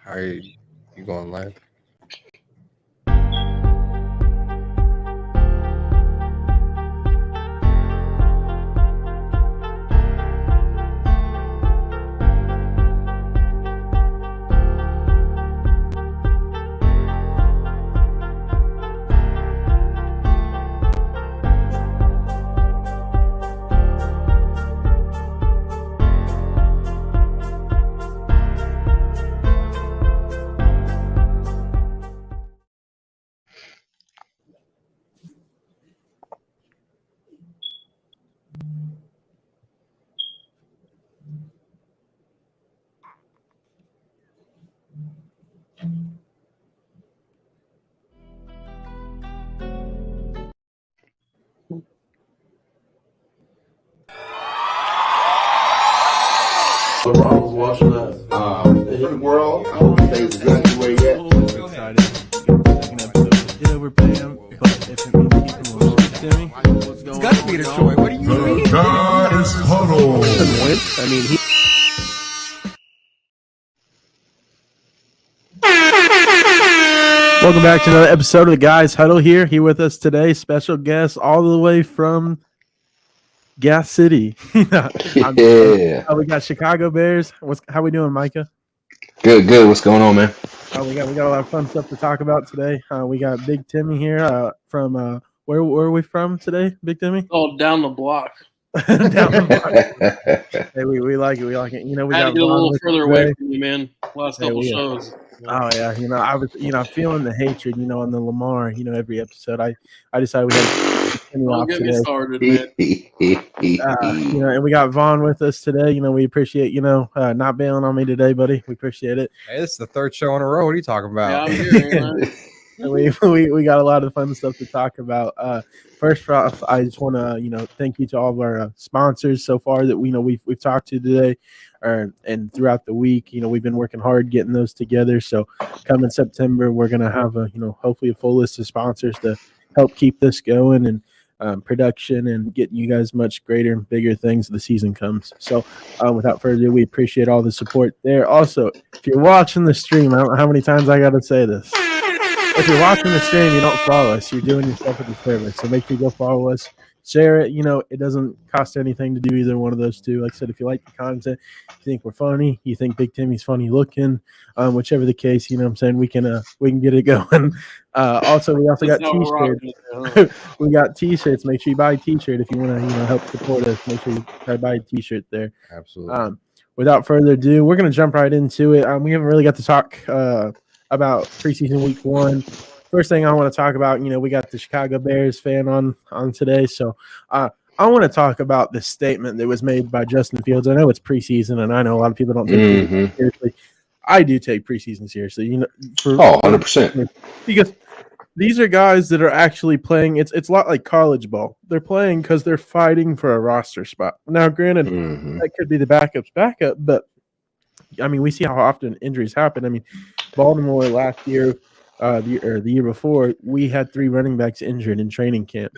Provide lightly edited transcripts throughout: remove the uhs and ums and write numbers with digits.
Are you going live? I was watching that. We're all exactly where you at. So excited. Second episode. Did overpay him because if it means people will speak to me. It's got to be Troy. What do you mean? The Guys Huddle. I mean, he. Welcome back to another episode of the Guys Huddle here with us today. Special guest all the way from Gas City. Yeah. We got Chicago Bears. How we doing, Micah? Good. What's going on, man? We got a lot of fun stuff to talk about today. We got Big Timmy here from where are we from today, Big Timmy? Oh, down the block. Down the block. Hey, we like it. We like it. You know, we I had got to get a little further away today. from you, man. Last couple shows. Oh yeah, I was, feeling the hatred, on the Lamar, every episode. I decided we had to continue off Get today. me started, man. And we got Vaughn with us today. We appreciate, not bailing on me today, buddy. We appreciate it. Hey, this is the third show in a row. What are you talking Yeah, about? I'm here, man. We got a lot of fun stuff to talk about. First off, I just want to thank you to all of our sponsors so far that we've talked to today, and throughout the week. We've been working hard getting those together. So coming September, we're gonna have hopefully a full list of sponsors to help keep this going and production and getting you guys much greater and bigger things as the season comes. So without further ado, we appreciate all the support there. Also, if you're watching the stream, I don't know how many times I got to say this. If you're watching the stream, you don't follow us, you're doing yourself a disservice. So make sure you go follow us, share it. It doesn't cost anything to do either one of those two. Like I said, if you like the content, you think we're funny, you think Big Timmy's funny looking, whichever the case, we can get it going. Also, we also got t-shirts. We got t-shirts. Make sure you buy a t-shirt if you want to, help support us. Make sure you buy a t-shirt there. Absolutely. Without further ado, we're going to jump right into it. We haven't really got to talk about preseason week 1. First thing I want to talk about, we got the Chicago Bears fan on today. So I want to talk about the statement that was made by Justin Fields. I know it's preseason, and I know a lot of people don't take preseason seriously. I do take preseason seriously. 100%. Because these are guys that are actually playing. It's a lot like college ball. They're playing because they're fighting for a roster spot. Now, granted, that could be the backup's backup, but we see how often injuries happen. Baltimore last year, the year before, we had 3 running backs injured in training camp.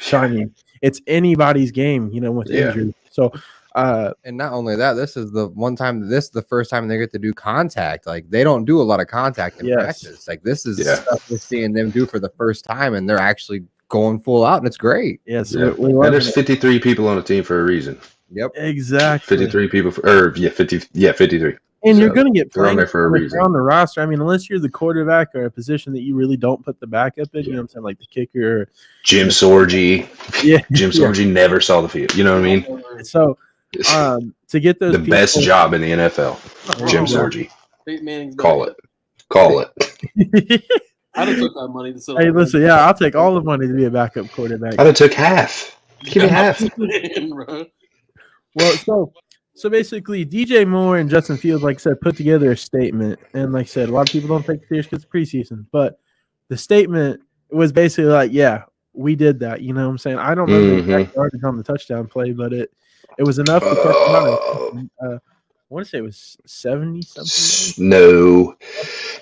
It's anybody's game, with injury. So, and not only that, this is the first time they get to do contact. Like, they don't do a lot of contact in practice. Like, this is stuff we're seeing them do for the first time, and they're actually going full out, and it's great. Yes, and there's 53 people on the team for a reason. Yep, exactly. 53 people 53. And you're going to get playing there for a reason on the roster. Unless you're the quarterback or a position that you really don't put the backup in, like the kicker. Or, Jim Sorgi. Yeah. Jim Sorgi never saw the field. You know what I mean? So to get those the best job in the NFL, Jim Sorgi. Call it. I'd have took that money to sell. Hey, listen, I'll take all the money to be a backup quarterback. I'd have took half. Give me half. Well, so basically, DJ Moore and Justin Fields, like I said, put together a statement. And like I said, a lot of people don't take it serious because it's preseason. But the statement was basically like, yeah, we did that. You know what I'm saying? I don't know the exact yardage on the touchdown play, but it was enough to catch him. I want to say it was 70-something. No.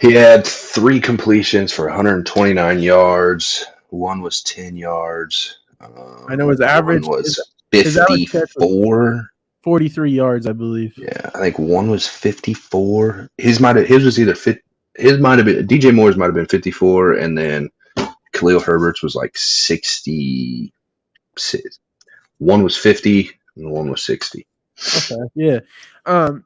He had 3 completions for 129 yards. 1 was 10 yards. I know his average was 54. 43 yards, I believe. Yeah, I think 1 was 54. His was either his might have been DJ Moore's might have been 54, and then Khalil Herbert's was like 60. One was 50, and one was 60. Okay, yeah.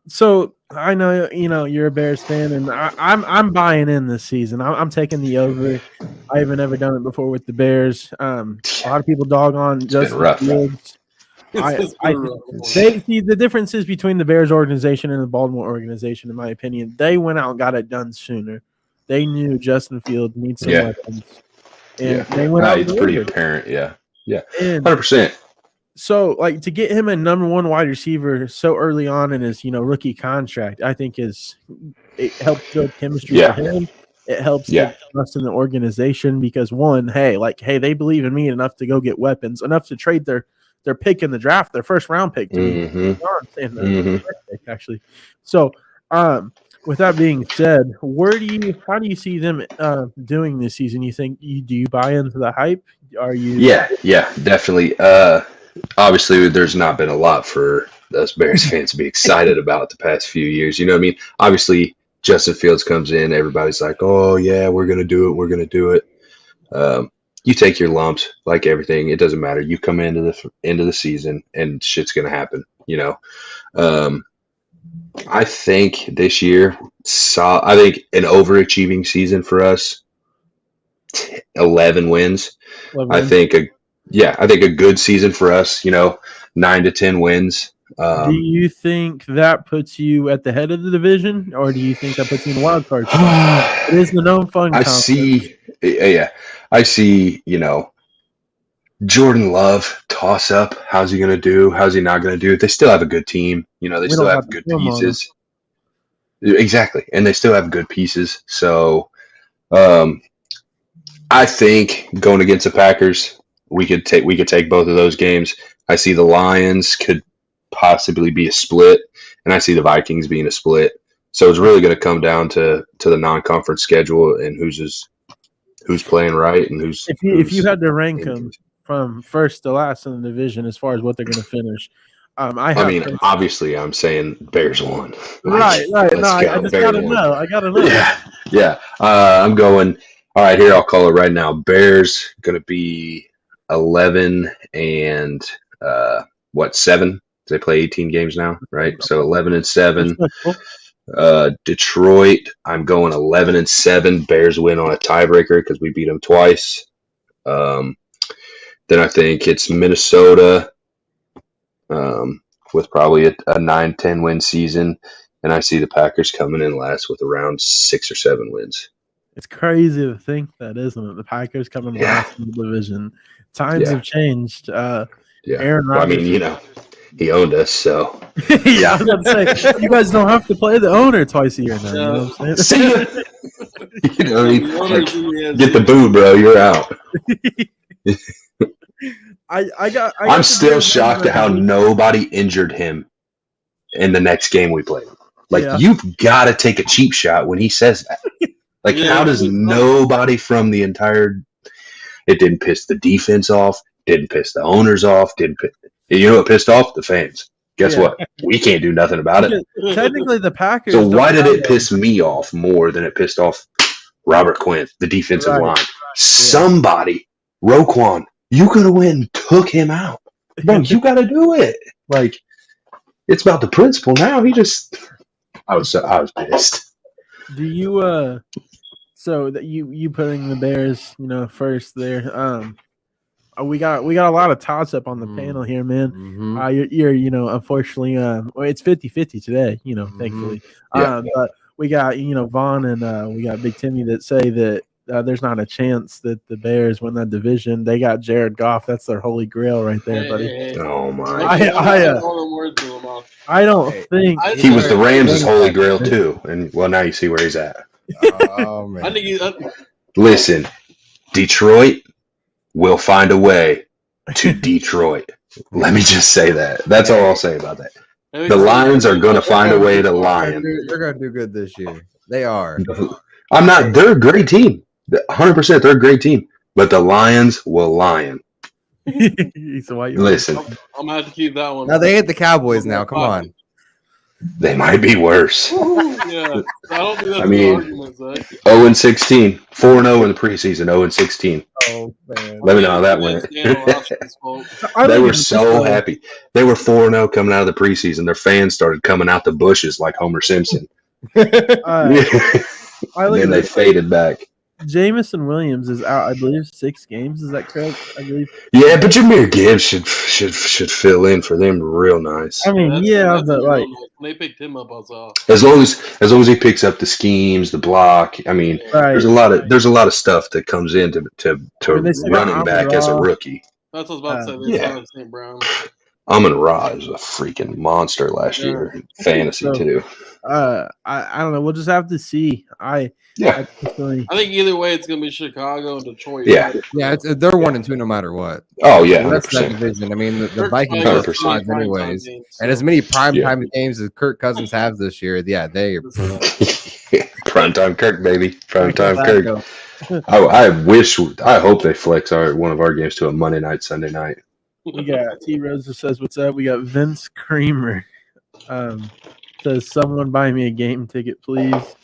So I know you're a Bears fan, and I'm buying in this season. I'm taking the over. I haven't ever done it before with the Bears. A lot of people dog on Justin Fields. They see the differences between the Bears organization and the Baltimore organization. In my opinion, they went out and got it done sooner. They knew Justin Fields needs some weapons, and they went out. It's pretty apparent. Yeah, 100%. So, like, to get him a number one wide receiver so early on in his rookie contract, I think it helps build chemistry for him. It helps get trust in the organization because hey, they believe in me enough to go get weapons, enough to trade their pick in the draft, their first round pick to me. Pick, actually. So, with that being said, how do you see them doing this season? Do you buy into the hype? Are you? Yeah, definitely. Obviously, there's not been a lot for us Bears fans to be excited about the past few years. You know what I mean? Obviously, Justin Fields comes in, everybody's like, "Oh yeah, we're gonna do it." You take your lumps, like everything. It doesn't matter. You come into the end of the season, and shit's gonna happen. I think this year I think an overachieving season for us. 11 wins. 11 wins. I think a good season for us, 9 to 10 wins. Do you think that puts you at the head of the division, or do you think that puts you in the wild card? It is the known fun. I see, Jordan Love toss up. How's he going to do? How's he not going to do? They still have a good team. They still have good pieces. Exactly, and they still have good pieces. So, I think going against the Packers, we could take both of those games. I see the Lions could possibly be a split, and I see the Vikings being a split. So it's really going to come down to the non-conference schedule and who's playing right and who's. If you had to rank them from first to last in the division as far as what they're going to finish, obviously, I'm saying Bears won. Right. No, I just gotta know. I gotta know. Yeah. I'm going. All right, here I'll call it right now. Bears going to be 11 and 7? They play 18 games now, right? So 11 and 7. Detroit, I'm going 11 and 7. Bears win on a tiebreaker because we beat them twice. Then I think it's Minnesota with probably a 9-10 win season, and I see the Packers coming in last with around 6 or 7 wins. It's crazy to think that, isn't it? The Packers coming last in the division. Times have changed. Aaron Rodgers. He owned us, so. I was going to say, you guys don't have to play the owner twice a year now. You know what I'm saying? Get the boo, bro. You're out. I'm still shocked at how nobody injured him in the next game we played. You've got to take a cheap shot when he says that. How does nobody from the entire – it didn't piss the defense off, didn't piss the owners off, you know what pissed off? The fans. Guess what? We can't do nothing about it. Technically, the Packers – So why did it piss me off more than it pissed off Robert Quinn, the defensive line? Somebody, Roquan, you could have went and took him out. Bro, you got to do it. It's about the principle now. I was pissed. Do you so that you putting the Bears, first there? We got a lot of toss up on the panel here, man. Mm-hmm. You're unfortunately it's 50-50 today, thankfully. But we got Vaughn and we got Big Timmy that say that there's not a chance that the Bears win that division. They got Jared Goff. That's their holy grail right there, buddy. Oh my! I don't think he was the Rams' holy grail too, and now you see where he's at. Oh man! I think Listen, Detroit will find a way to Detroit. Let me just say that. That's all I'll say about that. The Lions are going to find a way to Lion. They're going to do good this year. They are. I'm not. They're a great team. 100%. They're a great team. But the Lions will lion. So listen, I'm going to have to keep that one. Now they hate the Cowboys now. Come on. They might be worse. Yeah, I don't think that's I a mean, good argument, Zach. 0-16, 4-0 in the preseason, 0-16. Oh man. Let me know how that It's went. Dan Orlovsky's fault. I They think were it's so just, happy. They were 4-0 coming out of the preseason. Their fans started coming out the bushes like Homer Simpson. I And look then at they this. faded back. Jamison Williams is out, I believe, 6 games. Is that correct? I believe. Yeah, but Jameer Gibbs should fill in for them real nice. I mean, That's but like, real nice. When they picked him up, I was As long as he picks up the schemes, the block. I mean, right. there's a lot of stuff that comes into to they still got running back as a rookie. that's what I was about to say. They signed St. Brown. Amon Ra is a freaking monster last year in fantasy too. I don't know. We'll just have to see. I personally, I think either way, it's going to be Chicago and Detroit. Yeah. Yeah, they're 1-2 no matter what. Oh yeah, The rest of that 100%. division. I mean, the Vikings 100%. are odds anyways, and as many primetime games as Kirk Cousins has this year, yeah, they. Primetime Kirk, baby. Primetime Kirk. I hope they flex one of our games to a Monday night, Sunday night. we got T Rosa says, "What's up?" We got Vince Creamer. Says, "Someone buy me a game ticket, please."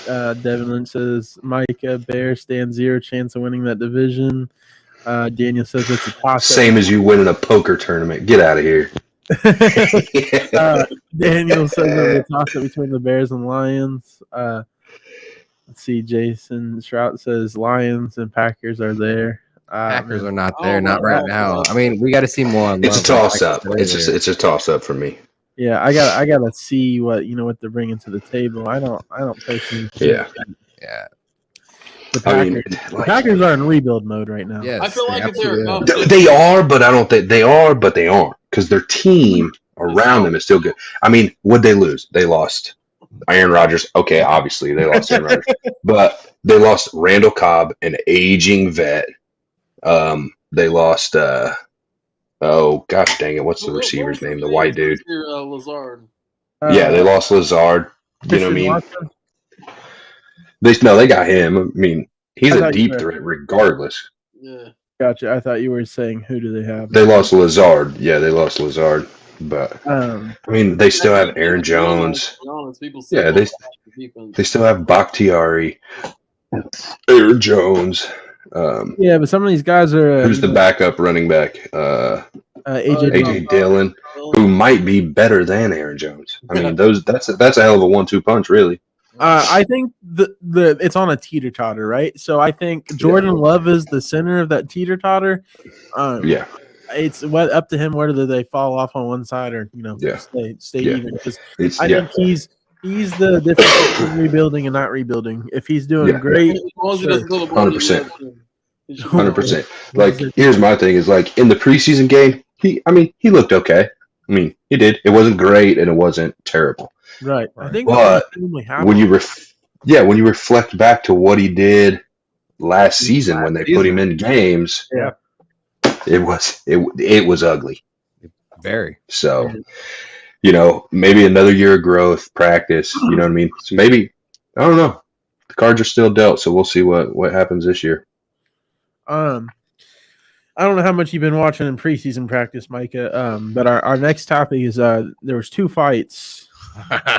Devin Lynch says, "Micah Bear stands 0 chance of winning that division." Daniel says it's a toss. Same as you winning a poker tournament. Get out of here. Daniel says it's a toss up between the Bears and Lions. Let's see. Jason Strout says Lions and Packers are there. Packers are not there, not right now. I mean, we got to see more on. It's a toss up. It's a toss up for me. Yeah, I gotta see what they're bringing to the table. I don't personally. Yeah. The Packers, the Packers are in rebuild mode right now. Yes, I feel like if they're they are, but I don't think they are, but they aren't because their team around them is still good. I mean, would they lose? They lost Aaron Rodgers. Okay, obviously they lost Aaron Rodgers, but they lost Randall Cobb, an aging vet. They lost. Oh gosh, dang it! What's the receiver's name? The white dude. Lazard. Yeah, they lost Lazard. You know what I mean? They got him. I mean, he's a deep threat regardless. Yeah. Gotcha. I thought you were saying who do they have? They lost Lazard. Yeah, they lost Lazard. But I mean, they still have Aaron Jones. Yeah, they still have Bakhtiari, Aaron Jones. Yeah, but some of these guys are. Who's the backup running back? AJ Dillon, who might be better than Aaron Jones. I mean, that's a hell of a 1-2 punch, really. I think the it's on a teeter totter, right? So I think Jordan Love is the center of that teeter totter. Yeah, it's up to him whether they fall off on one side or stay even. Because I think he's the difference between rebuilding and not rebuilding. If he's doing great, 100%. 100%. Like, here's my thing: is like in the preseason game, he looked okay. I mean, he did. It wasn't great and it wasn't terrible. Right. I think but when you reflect back to what he did last season when they put him in games, it was ugly. Very. So, maybe another year of growth, practice, you know what I mean? So maybe, I don't know. The cards are still dealt, so we'll see what happens this year. I don't know how much you've been watching in preseason practice, Micah. But our next topic is there was 2 fights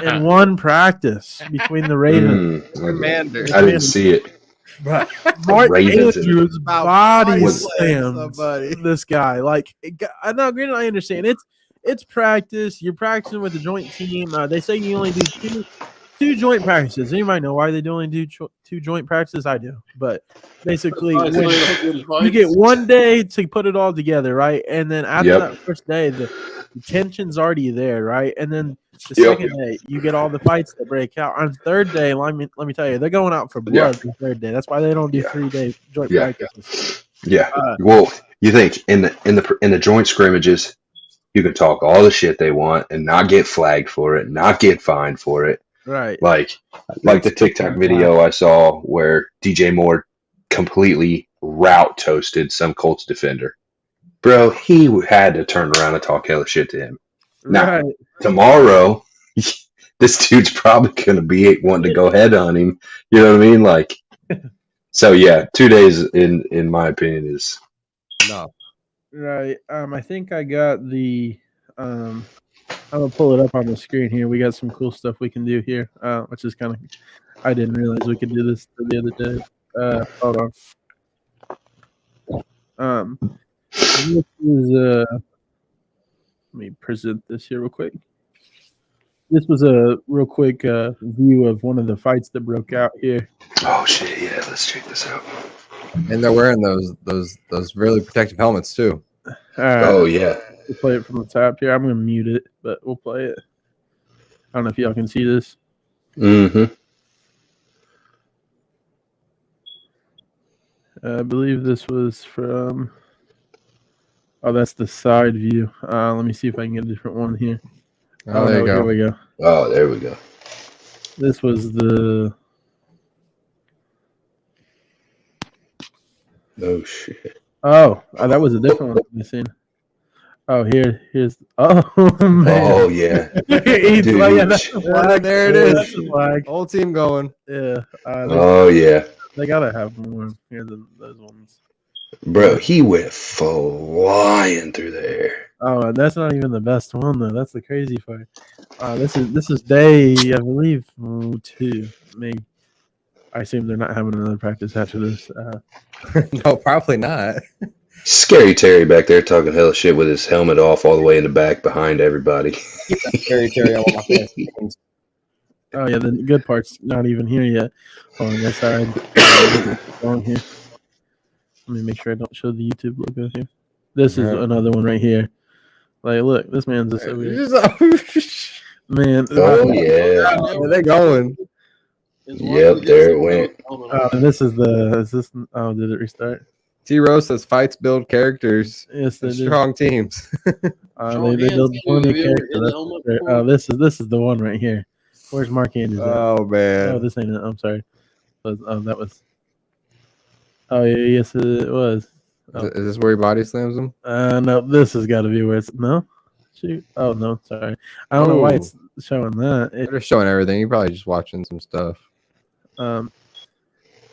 in one practice between the Ravens and Commanders. I didn't see it. But Mark Andrews body slams this guy. Like, I understand it's practice. You're practicing with the joint team. They say you only do two joint practices. Anybody know why they only do 2 joint practices? I do. But basically, you get one day to put it all together, right? And then after that first day, the tension's already there, right? And then the second day, you get all the fights that break out. On third day, let me tell you, they're going out for blood the third day. That's why they don't do 3-day joint practices. Yeah. Well, you think in the joint scrimmages, you can talk all the shit they want and not get flagged for it, not get fined for it. Right. Like the TikTok video I saw where DJ Moore completely route toasted some Colts defender. Bro, he had to turn around and talk hella shit to him. Now, tomorrow, this dude's probably going to be wanting to go head on him. You know what I mean? Like, so yeah, 2 days in my opinion is no. Right. I think I got the I'm gonna pull it up on the screen here. We got some cool stuff we can do here, which is kind of. I didn't realize we could do this the other day. Hold on. This is let me present this here real quick. This was a real quick view of one of the fights that broke out here. Oh shit! Yeah, let's check this out. And they're wearing those really protective helmets too. Oh yeah. We'll play it from the top here. I'm gonna mute it, but we'll play it. I don't know if y'all can see this. Mm-hmm. I believe this was from. Oh, that's the side view. Let me see if I can get a different one here. Oh, there you go. Here we go. Oh, there we go. This was the. Oh shit. Oh, that was a different one I've seen. Oh, here's. Oh man. Oh yeah. He's Dude. like, yeah, that's the flag. There it Yeah, is. that's the flag. Whole team going. Yeah. Oh yeah. They gotta have more here than those ones. Bro, he went flying through the air. Oh, and that's not even the best one though. That's the crazy part. This is day, I believe, 2. Maybe. I assume they're not having another practice after this. No, probably not. Scary Terry back there talking hella shit with his helmet off all the way in the back behind everybody. Terry, I want my fans teams. Oh yeah, the good part's not even here yet. On this side, on here. Let me make sure I don't show the YouTube logo here. This is another one right here. Like, look, this man's just over here. Man. Oh yeah. Where they going? Yep, there it went. And this is the. Is this? Oh, did it restart? T-Rose says fights build characters. Yes, they do. Strong teams. They build plenty of character. This is the one right here. Where's Mark Andrews? Oh man. Oh, this ain't it. I'm sorry. That was. Oh yeah, yes it was. Oh. Is this where he body slams him? No, this has got to be where it's no. Shoot. Oh no, sorry. I don't know why it's showing that. They're showing everything. You're probably just watching some stuff. Um.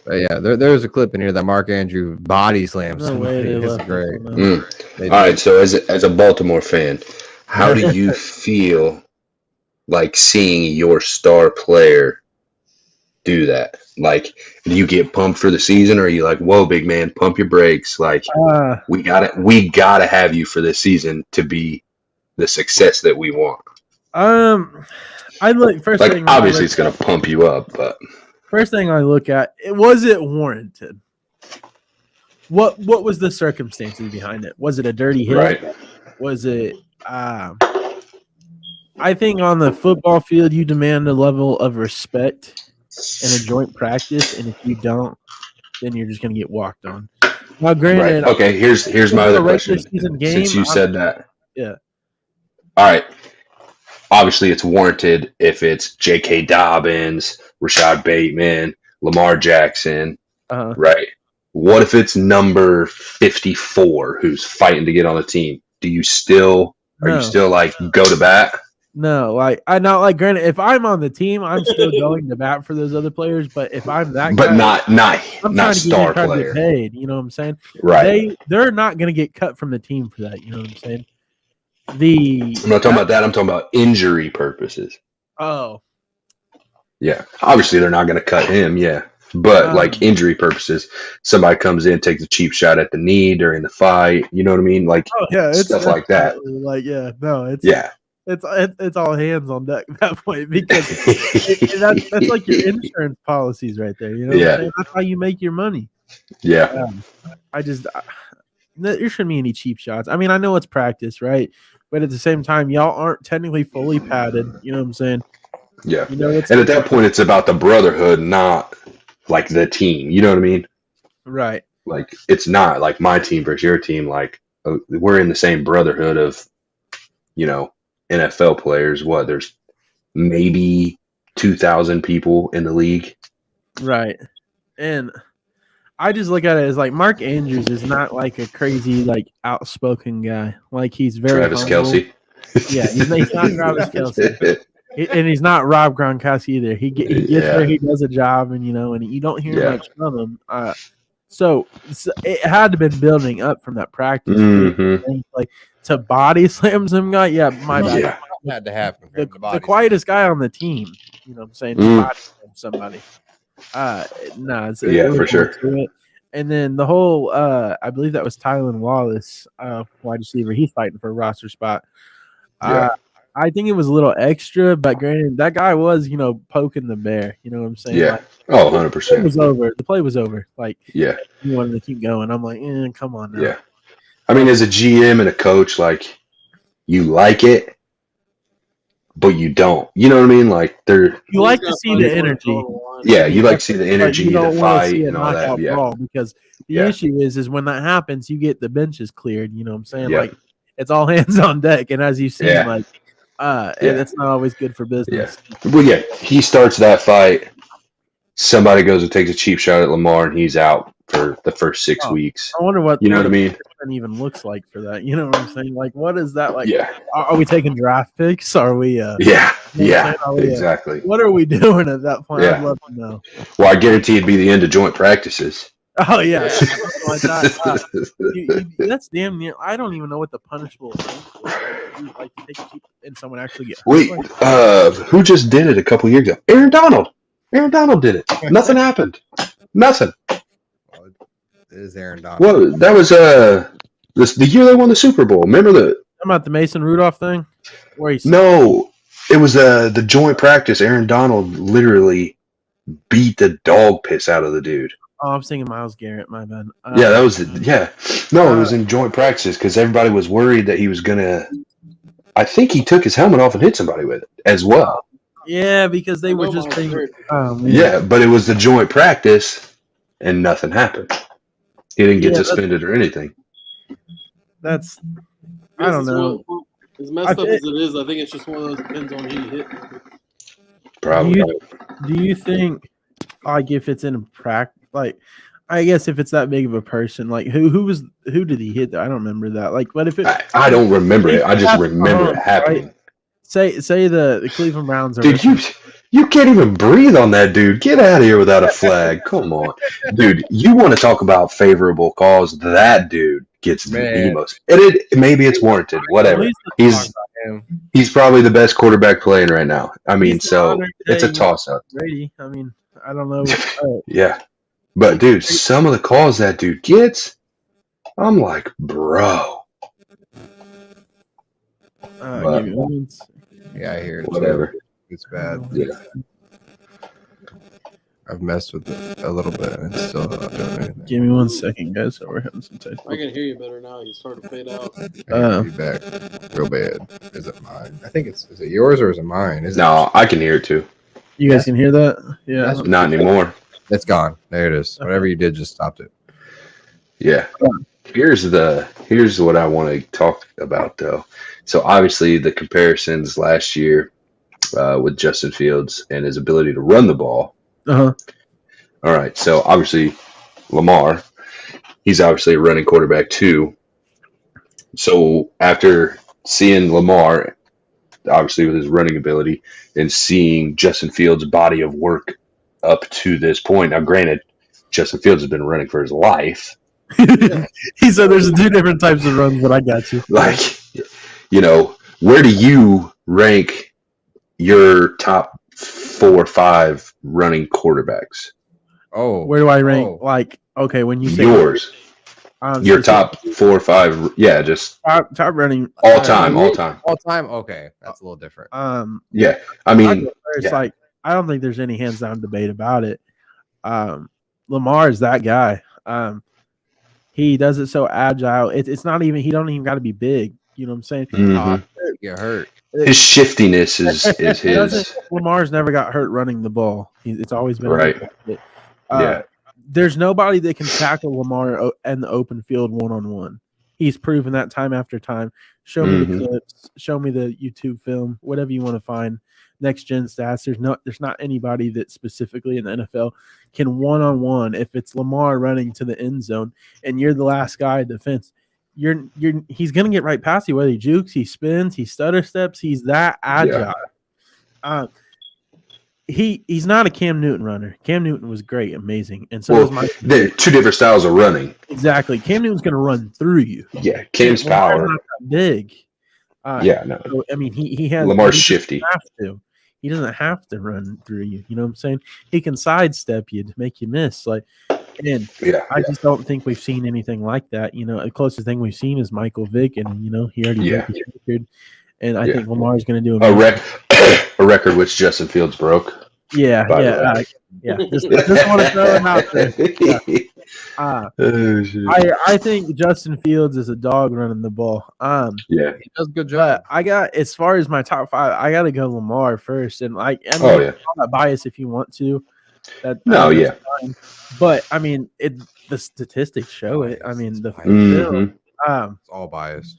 But yeah, there's a clip in here that Mark Andrew body slams. No way they It's left great. it. All right, so as a Baltimore fan, how do you feel like seeing your star player do that? Like, do you get pumped for the season, or are you like, "Whoa, big man, pump your brakes"? Like, we gotta have you for this season to be the success that we want. I look first. Like, thing obviously, it's gonna pump you up, but first thing I look at, was it warranted? What was the circumstances behind it? Was it a dirty hit? right? Was it? I think on the football field, you demand a level of respect in a joint practice, and if you don't, then you're just going to get walked on. Now, granted, Right. Okay, here's my other question. Game, Since you said that, yeah. All right. Obviously, it's warranted if it's J.K. Dobbins, Rashad Bateman, Lamar Jackson, right? What if it's number 54 who's fighting to get on the team? Are you still like go to bat? No, like I not like granted, if I'm on the team, I'm still going to bat for those other players. But if I'm that but guy, not star trying to player. get paid. You know what I'm saying? Right. They're not going to get cut from the team for that. You know what I'm saying? I'm not talking about that. I'm talking about injury purposes. Oh. Yeah. Obviously, they're not going to cut him. Yeah. But like injury purposes, somebody comes in, takes a cheap shot at the knee during the fight. You know what I mean? Like stuff like that. Like It's it's all hands on deck at that point because that's like your insurance policies right there. You know, what I'm saying? That's how you make your money. Yeah. There shouldn't be any cheap shots. I mean, I know it's practice, right? But at the same time, y'all aren't technically fully padded. You know what I'm saying? Yeah. You know, and at that point, it's about the brotherhood, not like the team. You know what I mean? Right. Like it's not like my team versus your team. Like we're in the same brotherhood of, NFL players. What? There's maybe 2,000 people in the league. Right. And I just look at it as like Mark Andrews is not like a crazy, like outspoken guy. Like he's very Travis humble. Kelce. Yeah, he's not Travis Kelce. And he's not Rob Gronkowski either. He gets there, he does a job, and you don't hear much from him. So it had to been building up from that practice. Mm-hmm. Like to body slam some guy. Yeah, my bad. Yeah. had to happen. For him. the quietest guy on the team. You know what I'm saying? Somebody. For sure. And then the whole, I believe that was Tylan Wallace, wide receiver. He's fighting for a roster spot. I think it was a little extra, but granted, that guy was, poking the bear. You know what I'm saying? Yeah. Like, 100%. It was over. The play was over. Like, yeah, he wanted to keep going. I'm like, come on now. Yeah. I mean, as a GM and a coach, like, you like it, but you don't. You know what I mean? Like, you like to see the energy. Yeah, you like to see the energy, the fight, and all that. Yeah. Brawl, because the issue is when that happens, you get the benches cleared. You know what I'm saying? Yeah. Like, it's all hands on deck. And as you've seen, and that's not always good for business. Yeah. Well, yeah, he starts that fight. Somebody goes and takes a cheap shot at Lamar, and he's out for the first 6 weeks. I wonder what what I mean. Even looks like for that. You know what I'm saying? Like, what is that like? Yeah. Are we taking draft picks? Are we? Exactly. What are we doing at that point? Yeah. I'd love to know. Well, I guarantee it'd be the end of joint practices. Oh yeah, like that. That's damn near. I don't even know what the punishable offense is. Like, take a cheap and someone actually get hurt. Wait, who just did it a couple years ago? Aaron Donald. Aaron Donald did it. Nothing happened. Nothing. It is Aaron Donald. Well, that was the year they won the Super Bowl. Remember the? I'm about the Mason Rudolph thing. No, it was the joint practice. Aaron Donald literally beat the dog piss out of the dude. Oh, I'm thinking Myles Garrett. My bad. Yeah, that was it. Yeah, no, it was in joint practice because everybody was worried that he was gonna. I think he took his helmet off and hit somebody with it as well. Yeah, because they were just being. Yeah, but it was the joint practice, and nothing happened. He didn't get suspended or anything. I don't know. As messed up as it is, I think it's just one of those depends on who you hit. Probably. Do you think, like, if it's in practice, like, I guess if it's that big of a person, like, who did he hit? I don't remember that. Like, but if it, I don't remember it. I just remember it happening. Right? Say the Cleveland Browns are. Dude, you can't even breathe on that dude. Get out of here without a flag. Come on, dude. You want to talk about favorable calls? That dude gets the most. Maybe it's warranted. Whatever. He's probably the best quarterback playing right now. I mean, so it's a toss up. Brady. I mean, I don't know. Yeah, but dude, some of the calls that dude gets, I'm like, bro. Yeah, I hear it. Whatever. It's bad. Yeah. I've messed with it a little bit, and it's still not doing anything. Give me 1 second, guys. So we're having some time. I can hear you better now. You start to fade out. Feedback, real bad. Is it mine? I think is it yours or is it mine? No, I can hear it too. You guys can hear that? Yeah. Not anymore. It's gone. There it is. Whatever you did just stopped it. Yeah. Here's what I want to talk about though. So obviously the comparisons last year with Justin Fields and his ability to run the ball. Uh-huh. All right. So obviously Lamar, he's obviously a running quarterback too. So after seeing Lamar, obviously with his running ability, and seeing Justin Fields' body of work up to this point. Now, granted, Justin Fields has been running for his life. He said there's 2 different types of runs, but I got you. Like, where do you rank your top 4 or 5 running quarterbacks? Oh, where do I rank? Like, okay, when you say yours, your top 4 or 5, yeah, just top running all time. Okay, that's a little different. Yeah, I mean, it's like I don't think there's any hands down debate about it. Lamar is that guy. He does it so agile. It's not even. He don't even got to be big. You know what I'm saying? Get hurt. His shiftiness is his. Lamar's never got hurt running the ball. It's always been right. Yeah. There's nobody that can tackle Lamar in the open field one-on-one. He's proven that time after time. Show me the clips. Show me the YouTube film. Whatever you want to find. Next gen stats. There's not anybody that specifically in the NFL can one-on-one. If it's Lamar running to the end zone and you're the last guy in defense, he's gonna get right past you. Whether he jukes, he spins, he stutter steps. He's that agile. Yeah. He's not a Cam Newton runner. Cam Newton was great, amazing, and so they're 2 different styles of running. Exactly. Cam Newton's going to run through you. Yeah, Cam's power. Not that big. No. So, I mean, he has Lamar's shifty. He doesn't have to run through you. You know what I'm saying? He can sidestep you to make you miss. I just don't think we've seen anything like that. You know, the closest thing we've seen is Michael Vick, and he already broke his record. And I think Lamar's going to do a record which Justin Fields broke. Yeah. Just want to throw him out there. Yeah. I think Justin Fields is a dog running the ball. He does a good job. But as far as my top 5, I got to go Lamar first, and all that bias if you want to. Fine. But I mean, the statistics show it. I mean, the film. It's all biased.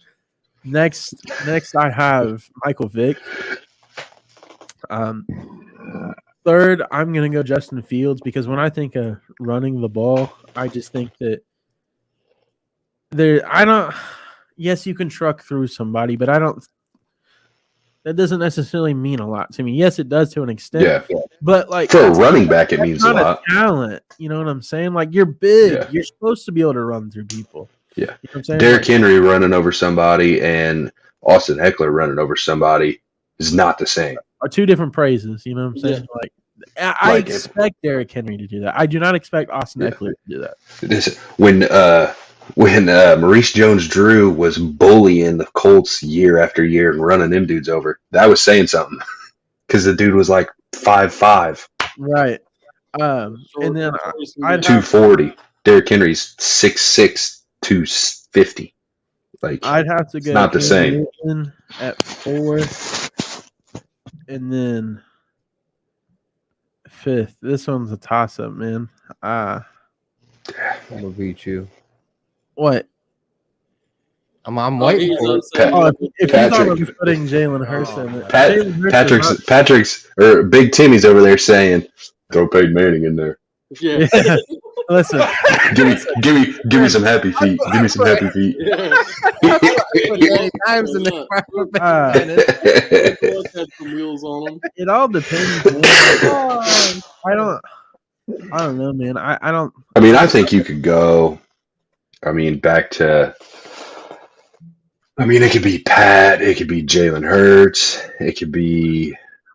Next, I have Michael Vick. Third, I'm going to go Justin Fields because when I think of running the ball, I just think that yes, you can truck through somebody, but that doesn't necessarily mean a lot to me. Yes, it does to an extent. Yeah. But for a running back, it means a lot. Talent, you know what I'm saying? You're big. Yeah. You're supposed to be able to run through people. Yeah. You know what I'm saying? Derrick Henry running over somebody and Austin Eckler running over somebody is not the same. Are two different praises, you know what I'm saying? I expect Derrick Henry to do that. I do not expect Austin Eckler to do that. When Maurice Jones-Drew was bullying the Colts year after year and running them dudes over, that was saying something because the dude was 5'5". Right. And then 240. Derrick Henry's 6'6", 250. I'd have to go. Not the same. At 4, and then 5th. This one's a toss-up, man. I'm gonna beat you. What? I'm waiting for if you thought I was putting Jalen Hurts in it. Patrick's or Big Timmy's over there saying, throw Peyton Manning in there. Yeah. Listen. Give me some happy feet. Give me some happy feet. Times in the had some wheels on them. It all depends. I don't know, man. I don't. I mean, I think you could go. I mean, back to. I mean, it could be Pat. It could be Jalen Hurts. It could be.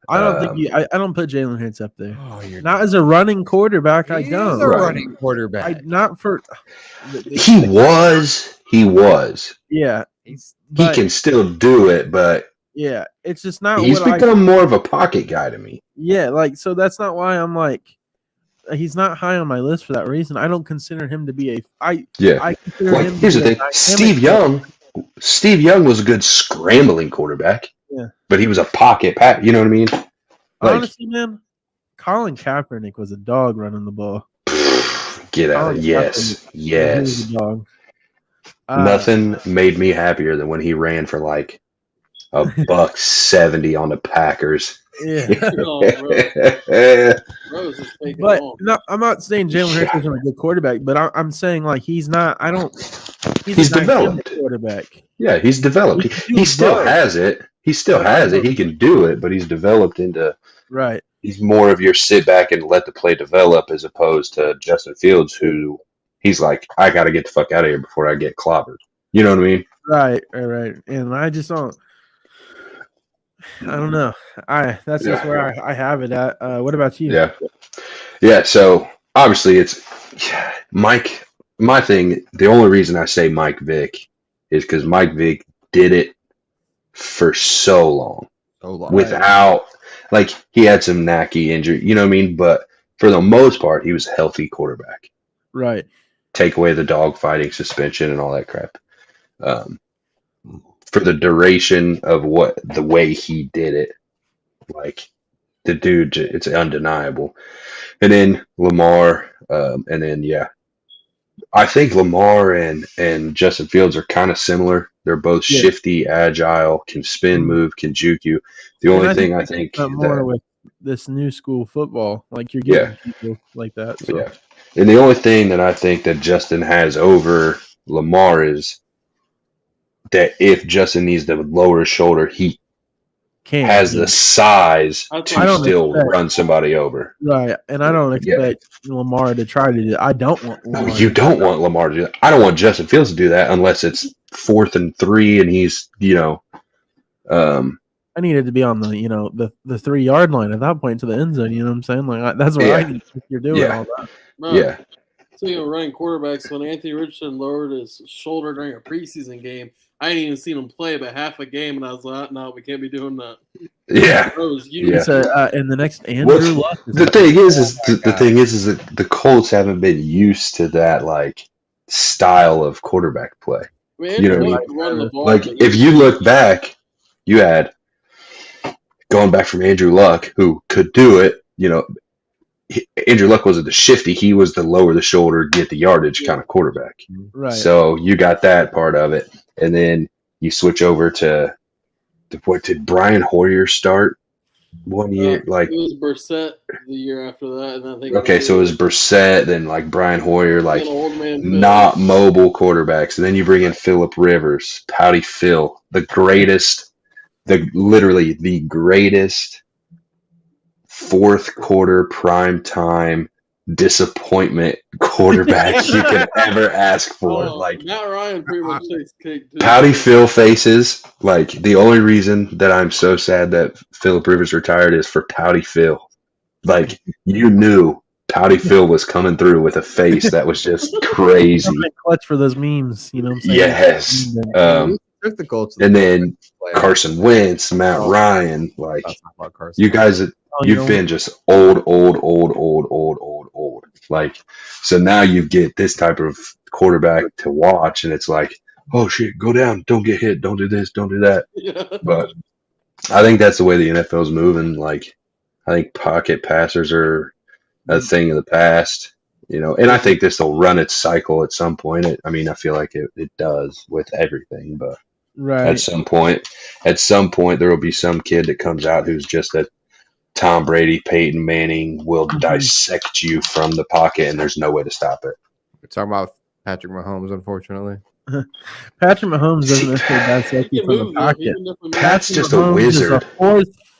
I don't think I don't put Jalen Hurts up there. Not as a running quarterback. I don't. He's a running quarterback. Not for. He was. Yeah. He can still do it, but. Yeah, it's just not. He's become more of a pocket guy to me. Yeah, so that's not why I'm he's not high on my list for that reason. I don't consider him to be I consider him. Here's the thing: Steve Young was a good scrambling quarterback. Yeah, but he was a pocket pat. You know what I mean? Honestly, man, Colin Kaepernick was a dog running the ball. Get out! Yes. He was a dog. Nothing made me happier than when he ran for $170 on the Packers. Yeah. But no, I'm not saying Jalen Hurts isn't a good quarterback, but I'm saying he's not. He's developed quarterback. Yeah, he's developed. He still has it. He still has it. He can do it, but he's developed into right. He's more of your sit back and let the play develop as opposed to Justin Fields, who he's I got to get the fuck out of here before I get clobbered. You know what I mean? Right. And I just don't. I don't know. That's just where I have it at. What about you? Yeah. So obviously it's Mike. My thing. The only reason I say Mike Vick is because Mike Vick did it for so long without he had some knacky injury. You know what I mean? But for the most part, he was a healthy quarterback. Right. Take away the dogfighting suspension and all that crap. For the duration of the way he did it, the dude, it's undeniable. And then Lamar, and then I think Lamar and Justin Fields are kind of similar. They're both shifty, agile, can spin, move, can juke you. The only thing I think more with this new school football, you're getting people like that. So. Yeah. And the only thing that I think that Justin has over Lamar is that if Justin needs to lower his shoulder, he has the size to still run somebody over. Right. And I don't expect Lamar to try to do that. I don't want Lamar. You don't want Lamar to do that. I don't want Justin Fields to do that unless it's 4th and 3 and he's, I needed to be on the the 3-yard line at that point to the end zone. You know what I'm saying? Like that's what I need. If you're doing all that. Bro, Yeah. Speaking of running quarterbacks, when Anthony Richardson lowered his shoulder during a preseason game, I ain't even seen him play but half a game, and I was like, no, we can't be doing that. Yeah. And the next Andrew Luck. The thing is that the Colts haven't been used to that like style of quarterback play. I mean, Andrew Luck could run the ball, like if you look back, you had going back from Andrew Luck, who could do it. Andrew Luck wasn't the shifty; he was the lower the shoulder, get the yardage kind of quarterback. Right. So you got that part of it, and then you switch over to what did Brian Hoyer start 1 year? Like it was Brissett the year after that, and I think. Okay, so it was Brissett, then like Brian Hoyer, like not mobile quarterbacks, and then you bring in Phillip Rivers, Pouty Phil, literally the greatest fourth quarter prime time disappointment quarterback you could ever ask for. Like Matt Ryan pretty much takes cake too. Pouty Phil faces. Like the only reason that I'm so sad that Phillip Rivers retired is for Pouty Phil. Like you knew Pouty Phil was coming through with a face that was just crazy. Clutch for those memes, you know what I'm saying? Yes. And then Carson Wentz, Matt Ryan, like you guys, you've been just old. Like, so now you get this type of quarterback to watch, and it's like, oh shit, go down, don't get hit, don't do this, don't do that. Yeah. But I think that's the way the NFL's moving. Like, I think pocket passers are a thing of the past, and I think this will run its cycle at some point. I feel like it does with everything, but at some point there will be some kid that comes out who's just a Tom Brady, Peyton Manning will dissect you from the pocket, and there's no way to stop it. We're talking about Patrick Mahomes, unfortunately. Patrick Mahomes doesn't necessarily dissect you from the pocket. Pat's just a wizard.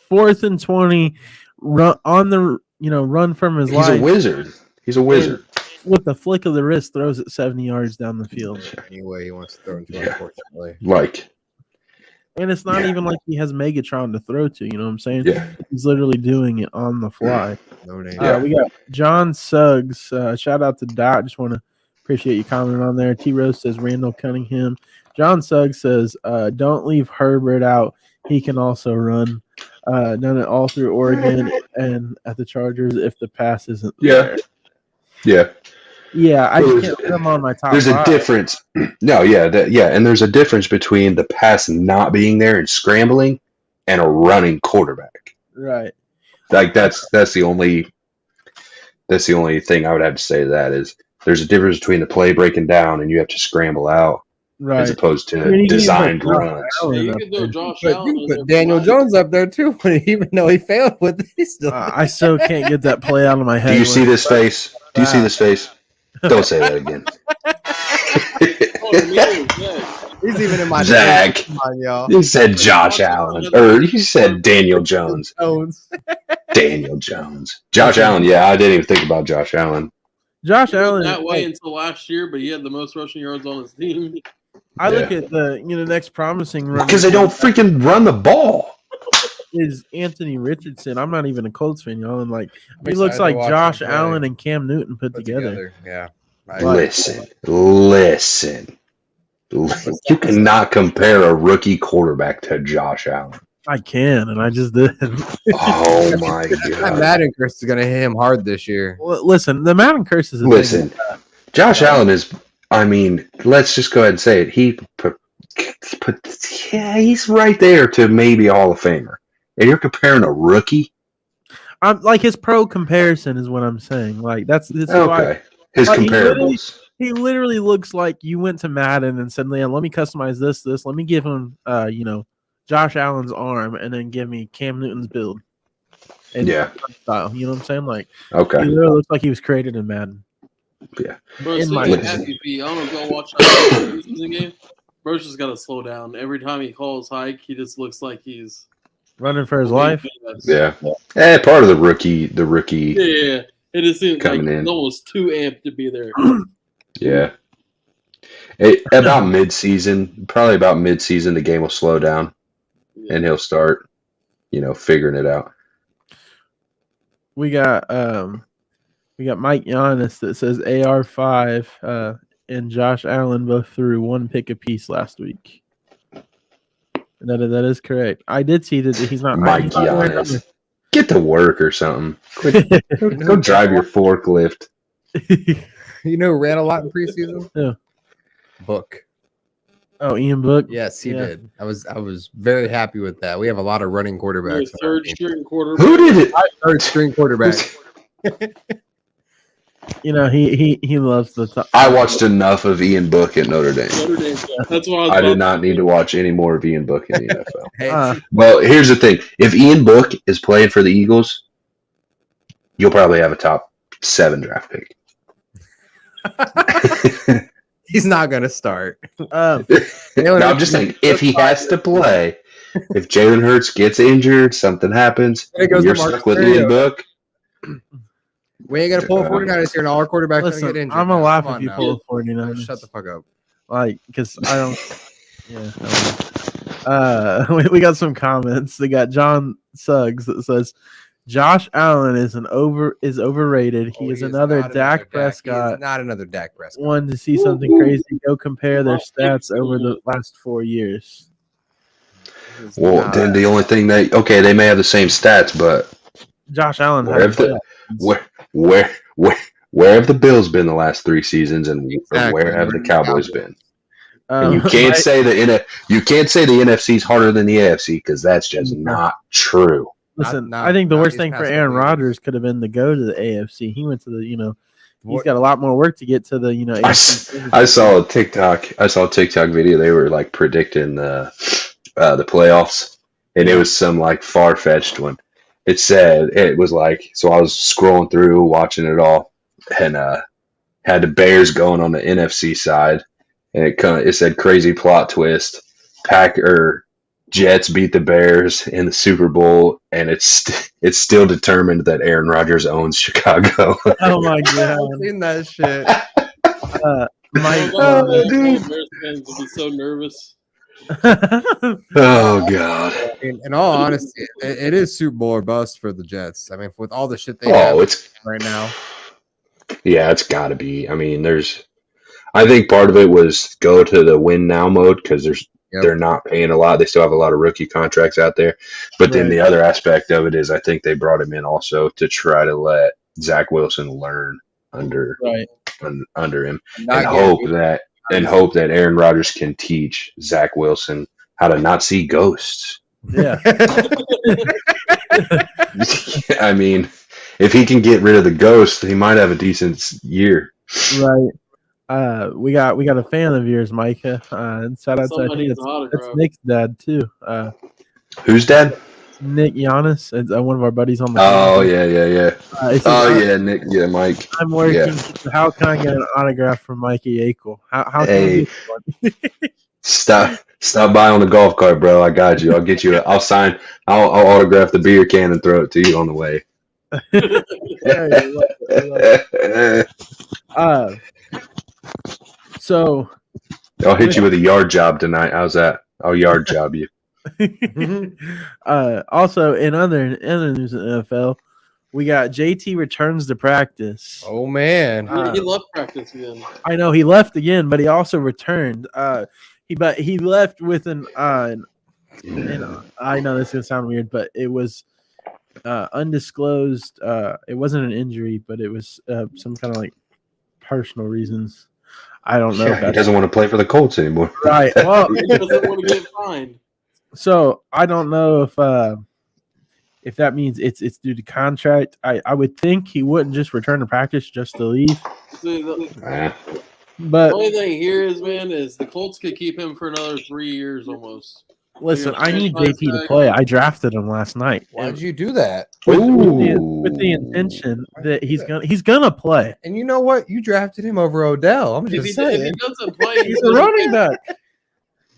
Fourth and 20, run on the run from his life. He's a wizard. With the flick of the wrist, throws it 70 yards down the field. Any way he wants to throw into, unfortunately. And it's not even like he has Megatron to throw to, you know what I'm saying? Yeah. He's literally doing it on the fly. No name. We got John Suggs. Shout out to Dot. Just want to appreciate you commenting on there. T-Rose says Randall Cunningham. John Suggs says, don't leave Herbert out. He can also run. Done it all through Oregon and at the Chargers if the pass isn't there. Yeah, I can't put him on my top. There's a difference. No, and there's a difference between the pass not being there and scrambling and a running quarterback. Right. Like that's the only thing I would have to say to that is there's a difference between the play breaking down and you have to scramble out as opposed to designed runs. You can do Josh Allen. You put Daniel Jones up there too, even though he failed with this. I still can't get that play out of my head. Do you see this face? Do you see this face? Don't say that again. He's even in my Zach. y'all. You said Josh Allen, or you said Daniel Jones. Daniel Jones. Josh Allen. Yeah, I didn't even think about Josh Allen. Josh Allen that way until last year, but he had the most rushing yards on his team. I look at the next promising run because they don't freaking run the ball. Is Anthony Richardson. I'm not even a Colts fan, y'all. And like he looks like Josh Allen and Cam Newton put together. Yeah. Listen. You cannot compare a rookie quarterback to Josh Allen. I can, and I just did. Oh my god! That Madden curse is gonna hit him hard this year. Well, listen, the Madden curse is. Josh Allen is. I mean, let's just go ahead and say it. He's right there to maybe a Hall of Famer. And you're comparing a rookie? I'm like his pro comparison is what I'm saying. Like that's okay. Why, his comparables. He literally looks like you went to Madden and said, "Man, let me customize this. Let me give him, Josh Allen's arm, and then give me Cam Newton's build." And style. You know what I'm saying? Like, okay, he literally looks like he was created in Madden. Yeah. Bro, happy feet. I don't know if y'all watch that preseason game. Bro's just got to slow down. Every time he calls hike, he just looks like he's running for his life. Yeah. Part of the rookie. Yeah. It just seems like he's almost too amped to be there. Yeah. Probably about mid-season, the game will slow down. and he'll start, figuring it out. We got Mike Giannis that says AR5 and Josh Allen both threw one pick apiece last week. That is correct. I did see that he's not. Mike Giannis, get to work or something. Go drive your forklift. You know who ran a lot in preseason? Yeah. Book. Oh, Ian Book. Yes, he did. I was very happy with that. We have a lot of running quarterbacks. Third string quarterback. Who did it? Third string quarterback. He loves the top. I watched enough of Ian Book at Notre Dame. That's why I did not need to watch any more of Ian Book in the NFL. Hey, Well, here's the thing. If Ian Book is playing for the Eagles, you'll probably have a top 7 draft pick. he's not gonna start. No, I'm just saying, if he has to play, if Jalen Hurts gets injured, something happens, you're stuck with Ian Book. We ain't gonna pull 49ers here, and all our quarterbacks Listen, gonna get injured. I'm gonna laugh Come if on you now. pull 49ers. Shut the fuck up. Because I don't. Yeah. We got some comments. They got John Suggs that says Josh Allen is overrated. He is another Dak Prescott. He is not another Dak Prescott. Wanted to see something crazy. Go compare their stats over the last 4 years. Well, then the only thing they may have the same stats, but Josh Allen. where have the Bills been the last 3 seasons, and where have the Cowboys been? And you can't say the NFC's harder than the AFC, because that's just not true. Listen, I think the worst thing for Aaron Rodgers could have been to go to the AFC. He went to the, he's got a lot more work to get to the, AFC. I saw a TikTok video. They were like predicting the playoffs, and it was some like far-fetched one. It said it was like, so I was scrolling through watching it all, and had the Bears going on the NFC side, and it said crazy plot twist. Jets beat the Bears in the Super Bowl, and it's still determined that Aaron Rodgers owns Chicago. Oh my god, I've seen that shit. Bears fans would be so nervous. Oh god. In all honesty, it is Super Bowl or bust for the Jets. I mean, with all the shit they have right now. Yeah, it's got to be. I mean, I think part of it was go to the win now mode, because they're not paying a lot. They still have a lot of rookie contracts out there. But then the other aspect of it is I think they brought him in also to try to let Zach Wilson learn under him, and hope that Aaron Rodgers can teach Zach Wilson how to not see ghosts. Yeah. I mean, if he can get rid of the ghost, he might have a decent year. Right. We got a fan of yours, Micah. And shout out to that's Nick's dad too. Who's dad? Nick Giannis. It's one of our buddies on the. Oh yeah. Nick. Yeah, Mike. I'm working. Yeah. How can I get an autograph from Mikey Yakel? How can I get one? Stop by on the golf cart, bro. I got you. I'll get you. I'll autograph the beer can and throw it to you on the way. So I'll hit you with a yard job tonight. How's that? I'll yard job you. Also, in other news in the NFL, we got JT returns to practice. Oh man, he left practice again. I know he left again, but he also returned. He left with an I know this is gonna sound weird, but it was undisclosed. It wasn't an injury, but it was some kind of like personal reasons. I don't know. He doesn't want to play for the Colts anymore. Right. Well, he doesn't want to get fined. So I don't know if that means it's due to contract. I would think he wouldn't just return to practice just to leave. But the only thing here is, man, is the Colts could keep him for another 3 years almost. Listen, I need JT to play. I drafted him last night. Why did you do that? With the intention that he's gonna play. And you know what? You drafted him over Odell. I'm just saying. If he doesn't play, he's a running back.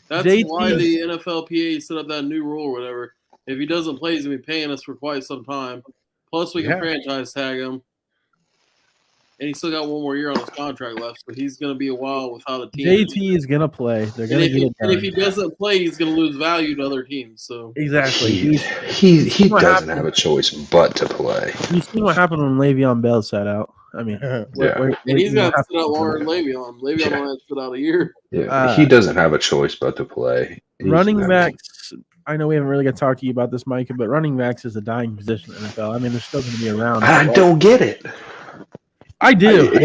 That's why the NFLPA set up that new rule or whatever. If he doesn't play, he's gonna be paying us for quite some time. Plus, we can franchise tag him. and he's still got one more year on his contract left, so he's going to be a while without a team. JT is gonna play. They're gonna get it done. And if he doesn't play, he's going to lose value to other teams. So Exactly. He doesn't have a choice but to play. You see what happened when Le'Veon Bell sat out. I mean, and he's got to sit out longer than Le'Veon. Le'Veon only has to sit out a year. Yeah, he doesn't have a choice but to play. Running backs. I know we haven't really got to talk to you about this, Micah, but running backs is a dying position in the NFL. I mean, they're still going to be around. I don't get it. I do.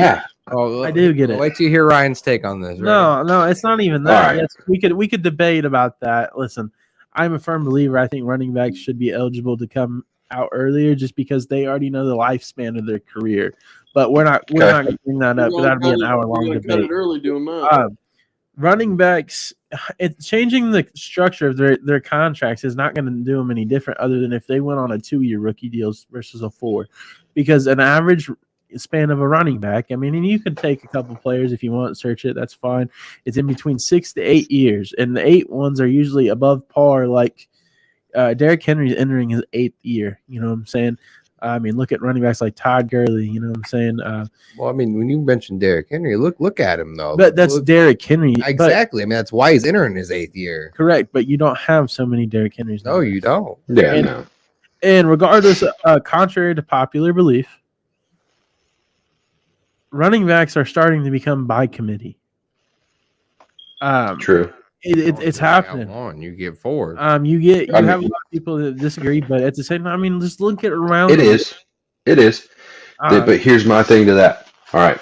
I do get it. Wait till you hear Ryan's take on this. Right? No, it's not even that. Right. We could debate about that. Listen, I'm a firm believer. I think running backs should be eligible to come out earlier just because they already know the lifespan of their career. But we're not going to bring that up. That'd be an hour-long debate. Cut it early doing that. Running backs, it's changing the structure of their contracts is not going to do them any different other than if they went on a 2-year rookie deal versus a 4. Because an average span of a running back, I mean, and you can take a couple players if you want, search it, that's fine. It's in between 6 to 8 years, and the 8 ones are usually above par, like Derrick Henry's entering his 8th year. You know what I'm saying? I mean, look at running backs like Todd Gurley. You know what I'm saying? Well, I mean, when you mentioned Derrick Henry, look at him though. But that's Derrick Henry. Exactly. I mean, that's why he's entering his 8th year. Correct, but you don't have so many Derrick Henrys. No, you don't. Yeah, no. And regardless, contrary to popular belief, running backs are starting to become by committee. True. It's happening. You get 4. You have a lot of people that disagree, but at the same time, I mean, just look at around. It is. But here's my thing to that. All right.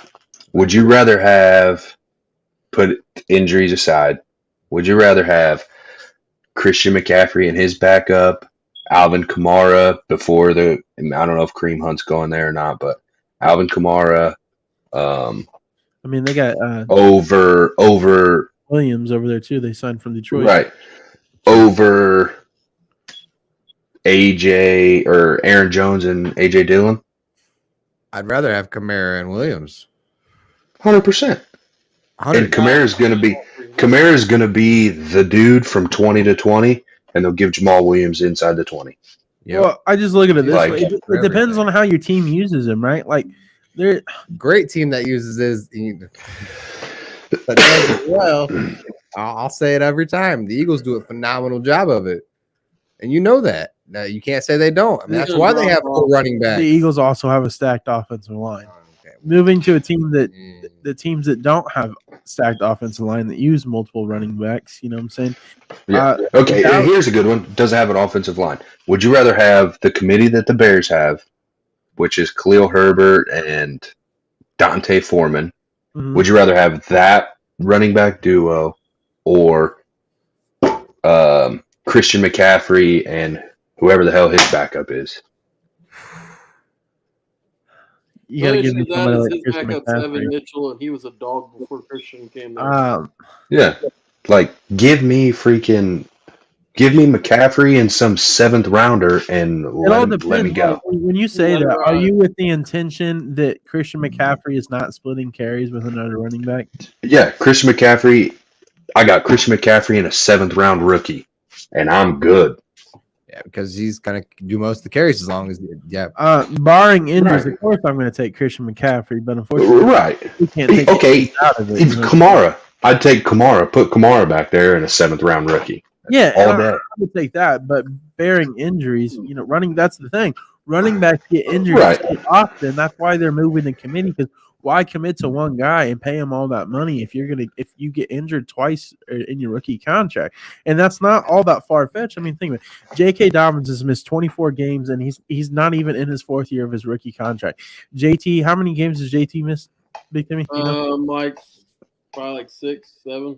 Would you rather have, put injuries aside, would you rather have Christian McCaffrey and his backup, Alvin Kamara before I don't know if Kareem Hunt's going there or not, but Alvin Kamara. I mean, they got over Williams over there too. They signed from Detroit, right? Over AJ or Aaron Jones and AJ Dillon. I'd rather have Kamara and Williams. 100%. And Kamara's going to be the dude from 20 to 20, and they'll give Jamal Williams inside the 20. Yep. Well, I just look at it this way. It depends on how your team uses him, right? Like, they're great team that uses his. But well, I'll say it every time. The Eagles do a phenomenal job of it, and you know that. Now, you can't say they don't. I mean, that's why they have a running back. The Eagles also have a stacked offensive line. Okay. Moving to a team that the teams that don't have stacked offensive line that use multiple running backs. You know what I'm saying? Yeah. Okay. Here's a good one. Does have an offensive line. Would you rather have the committee that the Bears have, which is Khalil Herbert and Dante Foreman? Mm-hmm. Would you rather have that running back duo or Christian McCaffrey and whoever the hell his backup is? You got to give me somebody like his backup's Evan Mitchell, and he was a dog before Christian came there. Yeah, like give me McCaffrey and some 7th rounder and let me go. When you say that, are you with the intention that Christian McCaffrey is not splitting carries with another running back? Yeah, Christian McCaffrey. I got Christian McCaffrey and a 7th round rookie, and I'm good. Yeah, because he's going to do most of the carries as long as barring injuries, right. Of course, I'm going to take Christian McCaffrey, but unfortunately, right? We can't take out of it. Even Kamara, I'd take Kamara. Put Kamara back there and a 7th round rookie. Yeah, I would take that, but bearing injuries, that's the thing. Running backs get injured often. That's why they're moving the committee. Because why commit to one guy and pay him all that money if you get injured twice in your rookie contract? And that's not all that far fetched. I mean, think of it. J.K. Dobbins has missed 24 games, and he's not even in his 4th year of his rookie contract. JT, how many games has JT missed? Big Timmy? Probably like 6, 7.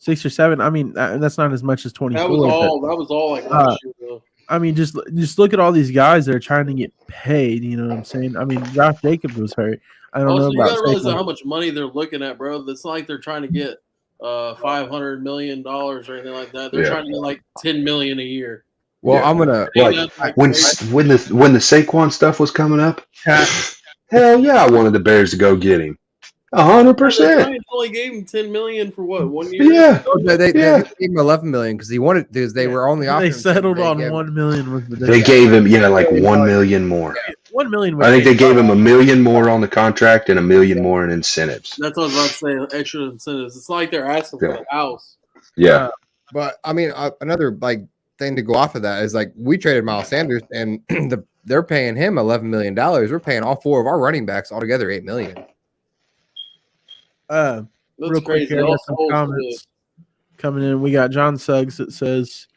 6 or 7. I mean, that's not as much as 24. That was all like last year, though. I mean, just look at all these guys that are trying to get paid. You know what I'm saying? I mean, Josh Jacobs was hurt. I don't know about. You gotta realize how much money they're looking at, bro. It's not like they're trying to get $500 million or anything like that. They're trying to get like $10 million a year. Well, I'm gonna when the Saquon stuff was coming up. Hell yeah, I wanted the Bears to go get him. 100%. They only gave him $10 million for what, 1 year? Yeah, they gave him $11 million because they were only offering. They settled on $1 million. They gave him like $1 million more. $1 million. I think they gave him $1 million more on the contract and $1 million more in incentives. That's what I was about to say. Extra incentives. It's like they're asking for the house. Yeah. But I mean, another thing to go off of that is we traded Miles Sanders and they're paying him $11 million. We're paying all 4 of our running backs altogether $8 million. Real quick here, I got some comments coming in. We got John Suggs that says,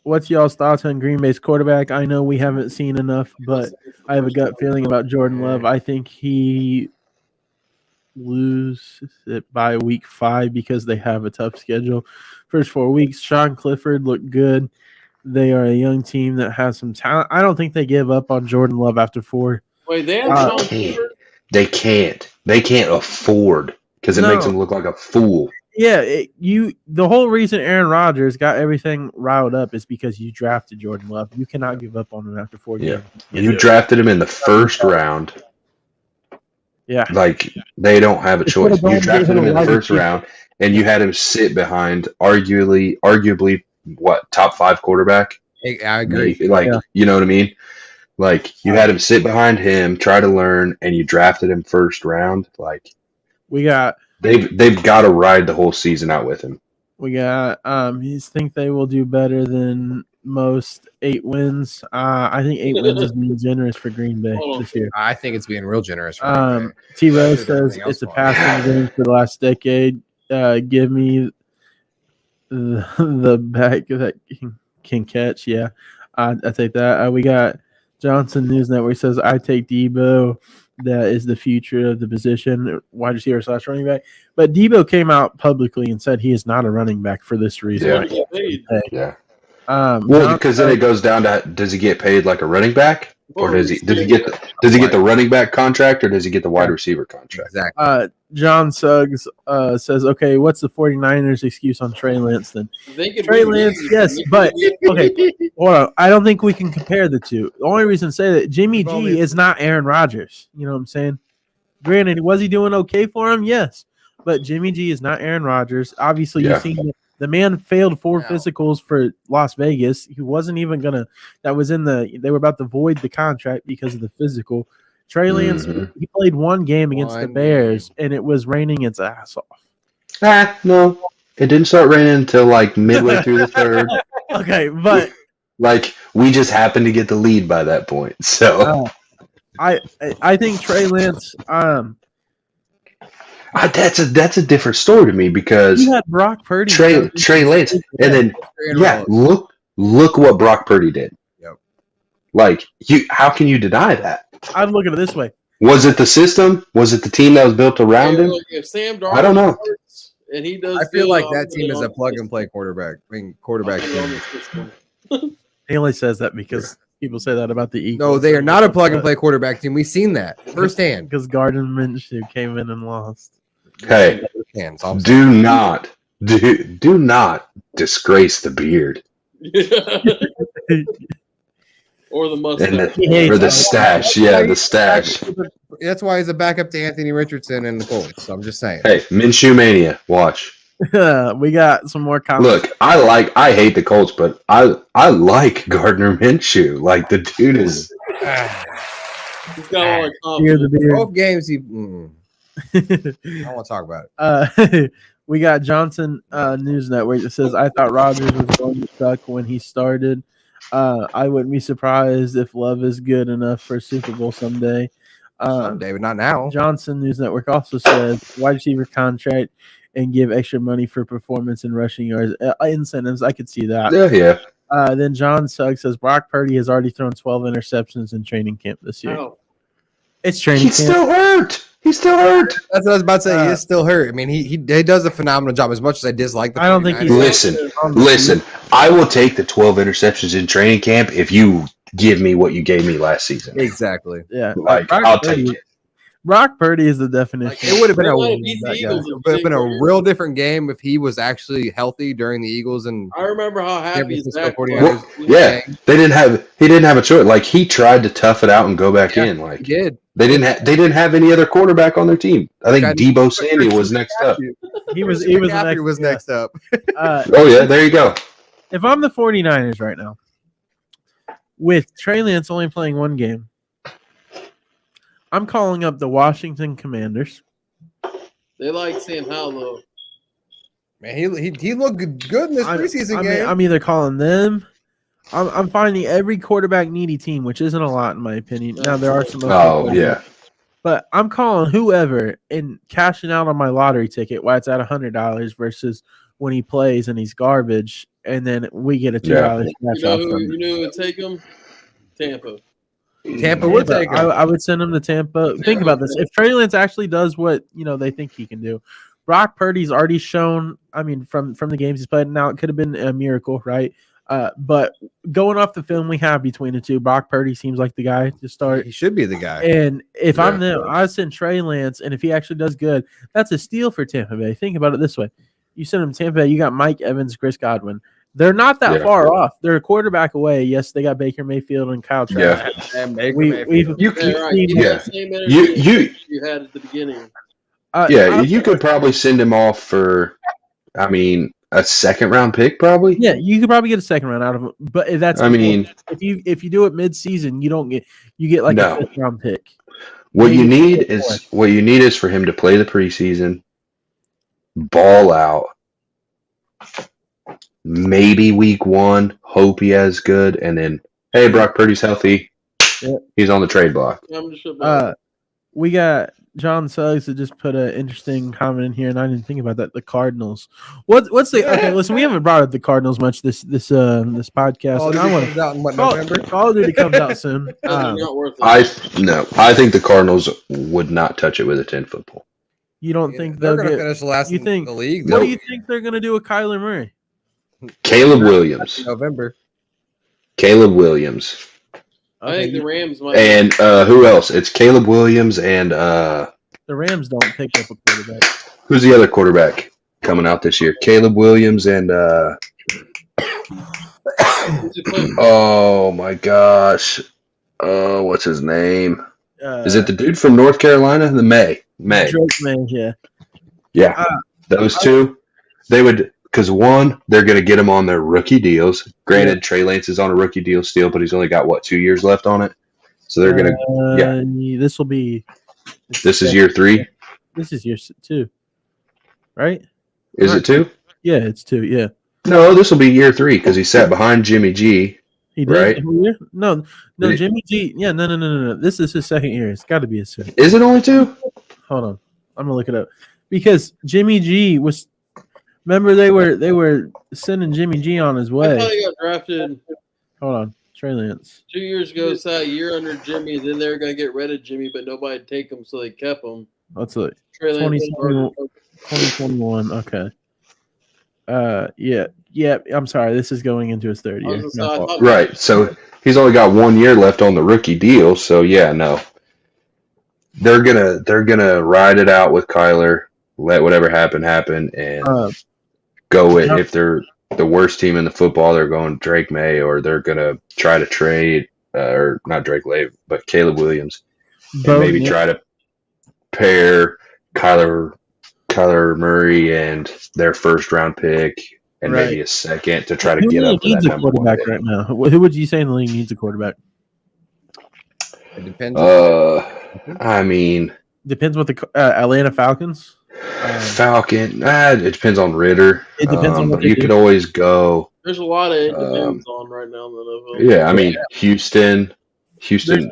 what's y'all's thoughts on Green Bay's quarterback? I know we haven't seen enough, but I have a gut feeling about Jordan Love. I think he loses it by week 5 because they have a tough schedule. First 4 weeks, Sean Clifford looked good. They are a young team that has some talent. I don't think they give up on Jordan Love after 4. Wait, they have Sean Clifford? They can't. They can't afford because it makes them look like a fool. Yeah, the whole reason Aaron Rodgers got everything riled up is because you drafted Jordan Love. You cannot give up on him after 4 games. You drafted him in the first round. Yeah. They don't have a choice. You drafted him in the first round, and you had him sit behind arguably what, top 5 quarterback? I agree. You know what I mean? You had him sit behind him, try to learn, and you drafted him first round. They've got to ride the whole season out with him. We got you think they will do better than most 8 wins. I think 8 wins is being generous for Green Bay this year. I think it's being real generous for Green Bay. T Rose says it's a passing game for the last decade. Give me the back that can catch. Yeah, I take that. We got Johnson News Network says I take Debo. That is the future of the position, wide receiver / running back. But Debo came out publicly and said he is not a running back for this reason. Yeah. Because then it goes down to, does he get paid like a running back, or does he get the running back contract, or does he get the wide receiver contract? Exactly. John Suggs says, okay, what's the 49ers excuse on Trey Lance then? Trey Lance, yes, but okay, hold on. I don't think we can compare the two. The only reason to say that Jimmy G is not Aaron Rodgers. You know what I'm saying? Granted, was he doing okay for him? Yes, but Jimmy G is not Aaron Rodgers. Obviously, you've seen the man failed 4 physicals for Las Vegas. He wasn't even gonna. That was they were about to void the contract because of the physical. Trey Lance, he played 1 game against the Bears, and it was raining its ass off. No, it didn't start raining until midway through the 3rd. Okay, but we just happened to get the lead by that point. So I think Trey Lance. That's a different story to me because you had Brock Purdy, Trey Lance, and then look what Brock Purdy did. Yep. How can you deny that? I'm looking at it this way. Was it the system? Was it the team that was built around him? If Sam Darnold I don't know. And he does. I feel like that team is a plug and play quarterback. Quarterback team. He only says that because people say that about the Eagles. No, they are not a plug and play quarterback team. We've seen that firsthand. Because Gardner Minshew came in and lost. Hey, do not disgrace the beard. Or the mustache. Or the stash. Yeah, the stash. That's why he's a backup to Anthony Richardson and the Colts. So I'm just saying. Hey, Minshew Mania. Watch. We got some more comments. Look, I hate the Colts, but I like Gardner Minshew. The dude is. He's got all the both games I don't want to talk about it. We got Johnson News Network that says I thought Rodgers was going to suck when he started. I wouldn't be surprised if Love is good enough for a Super Bowl someday. Someday, but not now. Johnson News Network also says wide receiver contract and give extra money for performance and rushing yards. Incentives, I could see that. Yeah. Then John Suggs says Brock Purdy has already thrown 12 interceptions in training camp this year. Oh. It's training camp. He's still hurt. That's what I was about to say. He is still hurt. I mean, he does a phenomenal job. As much as I dislike the I don't think he's Listen. I will take the 12 interceptions in training camp if you give me what you gave me last season. Exactly. Yeah. I'll take it. Brock Purdy is the definition. It would have been a real different game if he was actually healthy during the Eagles and. I remember how happy Zach was. He didn't have a choice. He tried to tough it out and go back in. He did. They didn't have any other quarterback on their team. I think Deebo Samuel was next up. He was next up. There you go. If I'm the 49ers right now, with Trey Lance only playing one game, I'm calling up the Washington Commanders. They like Sam Howell though. Man, he looked good in this preseason game. I'm either calling them. I'm finding every quarterback needy team, which isn't a lot in my opinion. Now there are some. Oh yeah. But I'm calling whoever and cashing out on my lottery ticket while it's at $100 versus when he plays and he's garbage, and then we get a $2 cash off from him. You know who would take him? Tampa. Tampa would take him. I would send him to Tampa. Think about this: if Trey Lance actually does what they think he can do, Brock Purdy's already shown. I mean, from the games he's played, now it could have been a miracle, right? But going off the film we have between the two, Brock Purdy seems like the guy to start. He should be the guy. And if I'm them, I send Trey Lance, and if he actually does good, that's a steal for Tampa Bay. Think about it this way: you send him to Tampa Bay, you got Mike Evans, Chris Godwin. They're not that far off. They're a quarterback away. Yes, they got Baker Mayfield and Kyle Trask. Yeah, you had at the beginning. You could probably send him off for, I mean, a second-round pick, probably. Yeah, you could probably get a second round out of him. But if that's, if you do it mid-season, you get like a fifth-round pick. What you need is for him to play the preseason, ball out. Maybe week 1, hope he has good, and then hey, Brock Purdy's healthy. Yep. He's on the trade block. We got John Suggs that just put an interesting comment in here, and I didn't think about that. The Cardinals. What's the okay? Listen, we haven't brought up the Cardinals much this podcast. Call of Duty comes out in November? Call of Duty comes out soon. I think the Cardinals would not touch it with a 10-foot pole. You don't think they're going to finish last in the league? What do you think they're going to do with Kyler Murray? Caleb Williams. November. Caleb Williams. I think the Rams might. And who else? It's Caleb Williams and the Rams don't pick up a quarterback. Who's the other quarterback coming out this year? Caleb Williams and oh my gosh. What's his name? Is it the dude from North Carolina? The May. Drake May, yeah. Yeah. Those two, they would. Because one, they're going to get him on their rookie deals. Granted, Trey Lance is on a rookie deal still, but he's only got 2 years left on it. So they're going to. This will be. This is year 3. This is year 2, right? Is it 2? Yeah, it's 2. Yeah. No, this will be year 3 because he sat behind Jimmy G. He did. Right? No, Jimmy G. Yeah, no. This is his second year. It's got to be his second. Is it only 2? Hold on, I'm gonna look it up because Jimmy G was. Remember, they were sending Jimmy G on his way. I thought he got drafted. Hold on, Trey Lance. 2 years ago, sat a year under Jimmy. Then they were going to get rid of Jimmy, but nobody'd take him, so they kept him. Let's look. Trey Lance 2021. Okay. Yeah. I'm sorry. This is going into his third year. Right. So he's only got 1 year left on the rookie deal. So yeah, no. They're gonna ride it out with Kyler. Let whatever happen, and go with if they're the worst team in the football, they're going Drake May, or they're going to try to trade, or not Drake May, but Caleb Williams, and maybe try to pair Kyler Murray and their first-round pick, and maybe a second to try to get up to that number. Quarterback right now. Who would you say in the league needs a quarterback? It depends. I mean, depends what the Atlanta Falcons. Falcon. It depends on Ritter. It depends on what you could always go. There's a lot of it depends on right now in the NFL. Yeah, I mean Houston.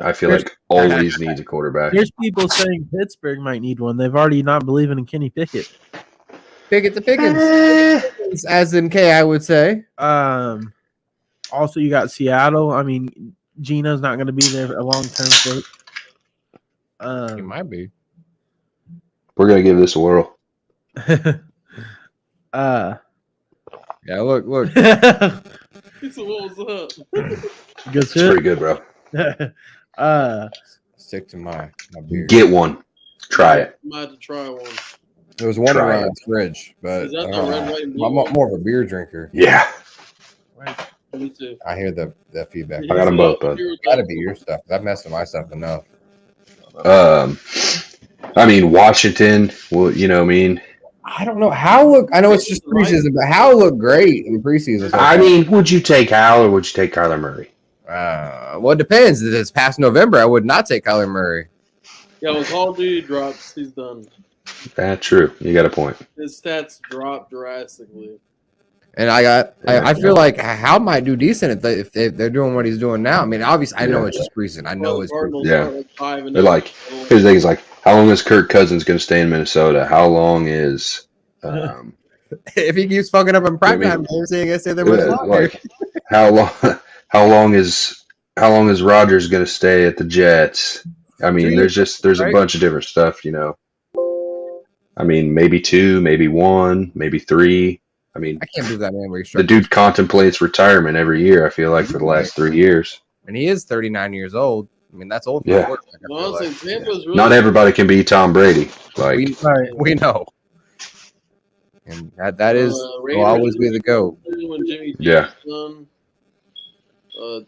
I feel like always needs a quarterback. There's people saying Pittsburgh might need one. They've already not believing in Kenny Pickett. Pickett the Pickens, as in K, I would say. Also, you got Seattle. I mean, Gino's not going to be there a long term. He might be. We're gonna give this a whirl. Yeah, look. What was up? Good shit. Pretty good, bro. Stick to my beer. Get one. Try it. I might have to try one. There was one around the fridge, but I'm more of a beer drinker. Yeah. Me too. I hear the feedback. I got them both, bud. Gotta be your stuff. I've messed with my stuff enough. I mean, Washington, well, you know what I mean? I don't know. I know it's just preseason, but Howell looked great in preseason. I mean, would you take Howell or would you take Kyler Murray? Well, it depends. If it's past November, I would not take Kyler Murray. Yeah, when Call of Duty drops, he's done. That's true. You got a point. His stats drop drastically. And I feel like Hal might do decent if they're doing what he's doing now. I mean, obviously, I know it's just recent. I know it's Cardinals yeah. are like 5-0. They're like, here's the thing: is like, how long is Kirk Cousins going to stay in Minnesota? How long is if he keeps fucking up in primetime games, I guess they're much longer. like how long is Rodgers going to stay at the Jets? I mean, there's a bunch of different stuff, you know. I mean, maybe 2, maybe 1, maybe 3. I mean, I can't believe that man restructured. The dude contemplates retirement every year. I feel like for the last 3 years, and he is 39 years old. I mean, that's old. For yeah. Really Not everybody can be Tom Brady. Like we know, and that is will always be the GOAT. When Jimmy yeah. Done,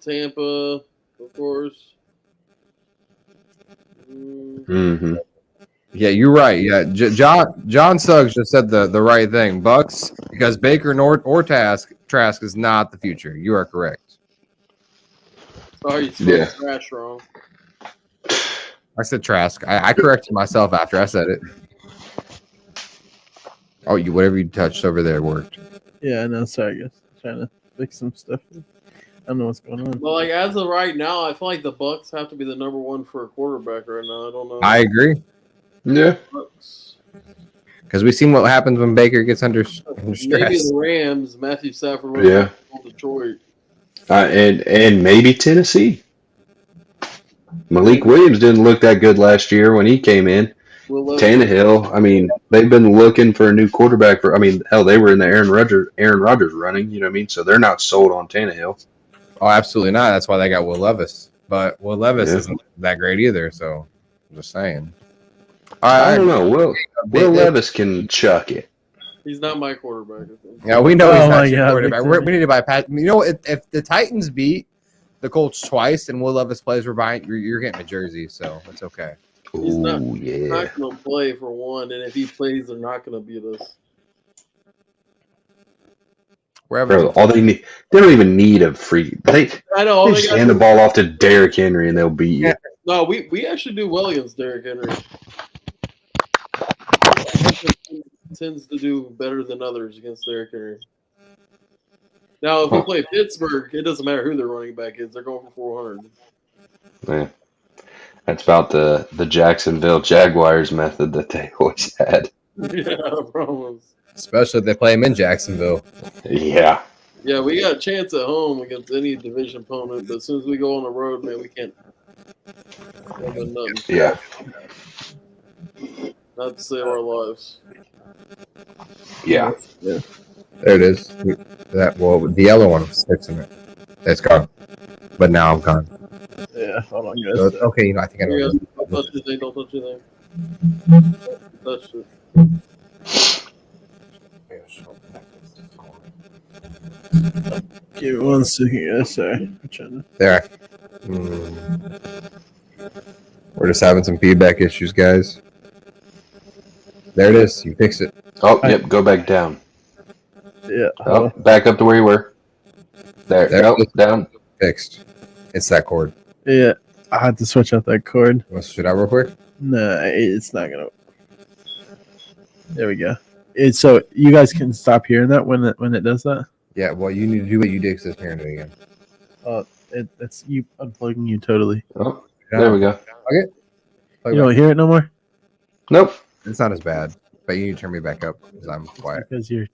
Tampa, of course. Mm-hmm. Yeah, you're right. Yeah, John Suggs just said the right thing. Bucks, because Baker or Trask is not the future. You are correct. Sorry, you spelled trash wrong. I said Trask. I corrected myself after I said it. Oh, whatever you touched over there worked. Yeah, no, sorry, guys. Trying to fix some stuff. I don't know what's going on. Well, like as of right now, I feel like the Bucks have to be the number one for a quarterback right now. I don't know. I agree. Yeah. Because we've seen what happens when Baker gets under stress. Maybe the Rams, Matthew Stafford, yeah, Detroit, and maybe Tennessee. Malik Williams didn't look that good last year when he came in. Tannehill, I mean, they've been looking for a new quarterback for. I mean, hell, they were in the Aaron Rodgers running. You know what I mean? So they're not sold on Tannehill. Oh, absolutely not. That's why they got Will Levis. But Will Levis isn't that great either. So I'm just saying. All right, I don't know. Will Levis can chuck it. He's not my quarterback. I think. Yeah, we know he's not your quarterback. We need to buy Pat. You know, if the Titans beat the Colts twice and Will Levis plays, we're buying. You're getting a jersey, so it's okay. He's not going to play for one, and if he plays, they're not going to beat us. Bro, all they need, they don't even need a free. They just hand the ball off to Derrick Henry and they'll beat you. No, we actually do well against Derrick Henry. Tends to do better than others against Derrick Henry. Now, if we play Pittsburgh, it doesn't matter who their running back is; they're going for 400. Man, that's about the Jacksonville Jaguars method that they always had. Yeah, promise. Especially if they play him in Jacksonville. Yeah. Yeah, we got a chance at home against any division opponent, but as soon as we go on the road, man, we can't. Yeah. Not to save our lives. Yeah. There it is. The yellow one was fixing it. It's gone. But now I'm gone. Yeah, hold on, guys. Okay, I think I know. Don't touch anything. Don't touch anything. Touch it. Give me 1 second, guys. Sorry. I'm trying to... There. We're just having some feedback issues, guys. There it is. You fixed it. Oh, yep. Go back down. Yeah. Oh, back up to where you were. There. Go down. Fixed. It's that cord. Yeah. I had to switch out that cord. Want to switch it out real quick? No, it's not gonna. There we go. So you guys can stop hearing that when it does that. Yeah. Well, you need to do what you did because it's hearing it again. It's you unplugging you totally. Oh, there we go. Okay. You don't hear it no more. Nope. It's not as bad, but you need to turn me back up because I'm quiet. Because you're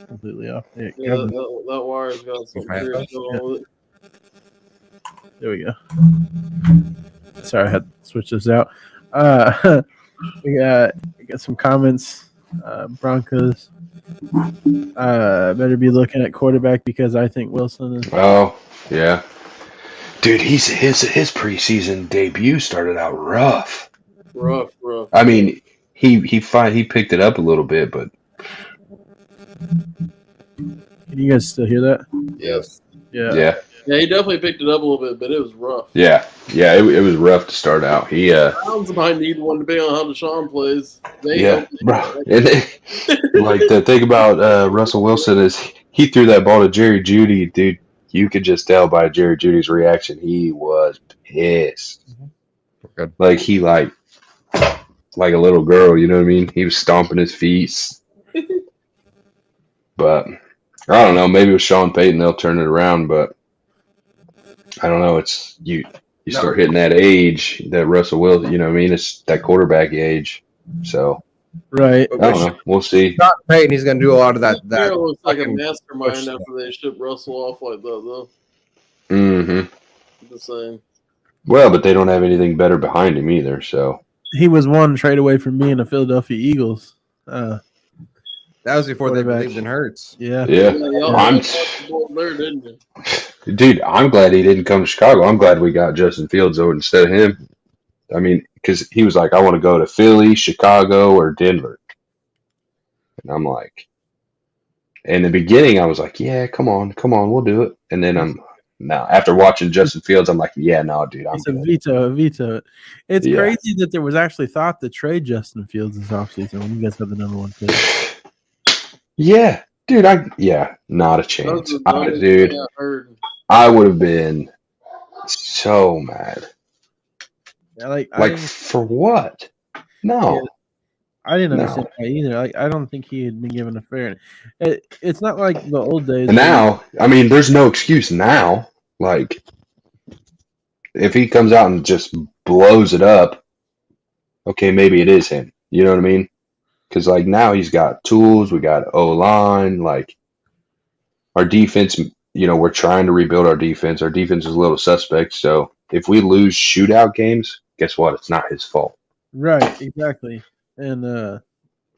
completely off. Yeah, that wire's got some weird going with it. There we go. Sorry, I had to switch this out. We got some comments. Broncos better be looking at quarterback because I think Wilson is. Oh yeah, dude, his preseason debut started out rough. Rough. I mean, he picked it up a little bit, but can you guys still hear that? Yes. Yeah. Yeah, he definitely picked it up a little bit, but it was rough. Yeah, it was rough to start out. He Browns might need one depending on how Deshaun plays. Bro. And like the thing about Russell Wilson is he threw that ball to Jerry Jeudy, dude. you could just tell by Jerry Judy's reaction, he was pissed. Good. Like he like a little girl, you know what I mean? He was stomping his feet. But I don't know. Maybe with Sean Payton, they'll turn it around. But I don't know. It's you start hitting that age that Russell Wilson. You know what I mean? It's that quarterback age. So Right. I don't know. We'll see. Sean Payton, he's going to do a lot of that. That looks like a fucking mastermind push after they ship Russell off like that, though. Mm-hmm. Just saying. Well, but they don't have anything better behind him either. So He was one trade away from being a Philadelphia Eagles. That was before they quarterback. believed in Hurts. Yeah. yeah, y'all I'm there, didn't you? dude. I'm glad he didn't come to Chicago. I'm glad we got Justin Fields over instead of him. I mean, because he was like, I want to go to Philly, Chicago, or Denver. And I'm like, in the beginning, I was like, yeah, come on, we'll do it. And then now after watching Justin Fields, I'm like, yeah, no, dude, I'm It's a good. veto. It's Yeah. crazy that there was actually thought to trade Justin Fields this offseason when you guys have the number one pick. Yeah, dude, not a chance. Dude, Yeah, I heard. I would have been so mad. Yeah, like For what? No. I didn't No. understand that either. Like, I don't think he had been given a fair. It's not like the old days. And now, I mean, there's no excuse now. Like, if he comes out and just blows it up, okay, maybe it is him. You know what I mean? Because, like, now he's got tools. We got O-line. Like, our defense, you know, we're trying to rebuild our defense. Our defense is a little suspect. So, if we lose shootout games, guess what? It's not his fault. Right, exactly. And I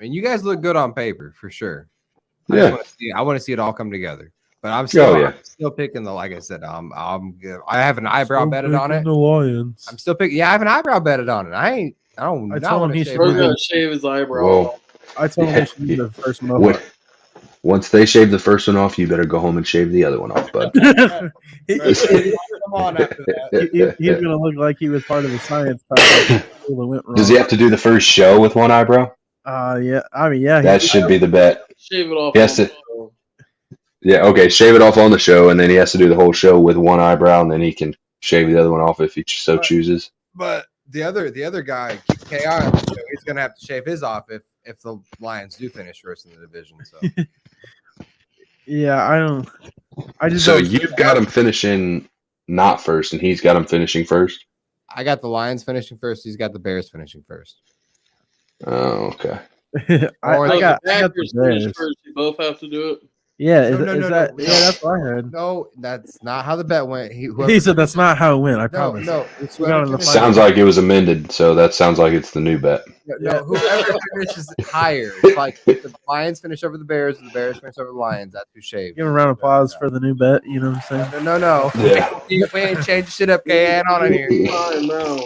mean, you guys look good on paper for sure. Yeah. I want to see it all come together. But I'm still, yeah. I'm still picking the. Like I said, I'm good. I have an eyebrow betted on it. The Lions. I'm still picking. Yeah, I have an eyebrow betted on it. I don't. I told him he should We're do gonna the- shave his eyebrow. Whoa. I told him Yeah. he should do the first mohawk. Once they shave the first one off, you better go home and shave the other one off, bud. Come on after that. He's gonna look like he was part of the science project that went wrong. Does he have to do the first show with one eyebrow? Yeah. I mean, yeah. That should be the bet. Shave it off. Yes, on it- the show. Yeah, okay, shave it off on the show, and then he has to do the whole show with one eyebrow, and then he can shave the other one off if he so chooses. But the other guy, KI on the show, he's gonna have to shave his off if the Lions do finish first in the division. So Yeah, I just So don't- you've got him finishing not first, and he's got him finishing first? I got the Lions finishing first. He's got the Bears finishing first. Oh, okay. I Or So got the the Packers finish Bears. first. You both have to do it. Yeah, No, is no, that? no. Yeah, that's what I heard. No, that's not how the bet went. He said that's not how it went. I no, promise. no. It's We got whoever in the finishes- Sounds like it was amended, so that sounds like it's the new bet. no, whoever finishes higher. It's like if the Lions finish over the Bears, or the Bears finish over the Lions. That's who shaved. Give him a round of applause for the new bet. You know what I'm No. Yeah. We ain't changing shit up, KN on it here. Fine now.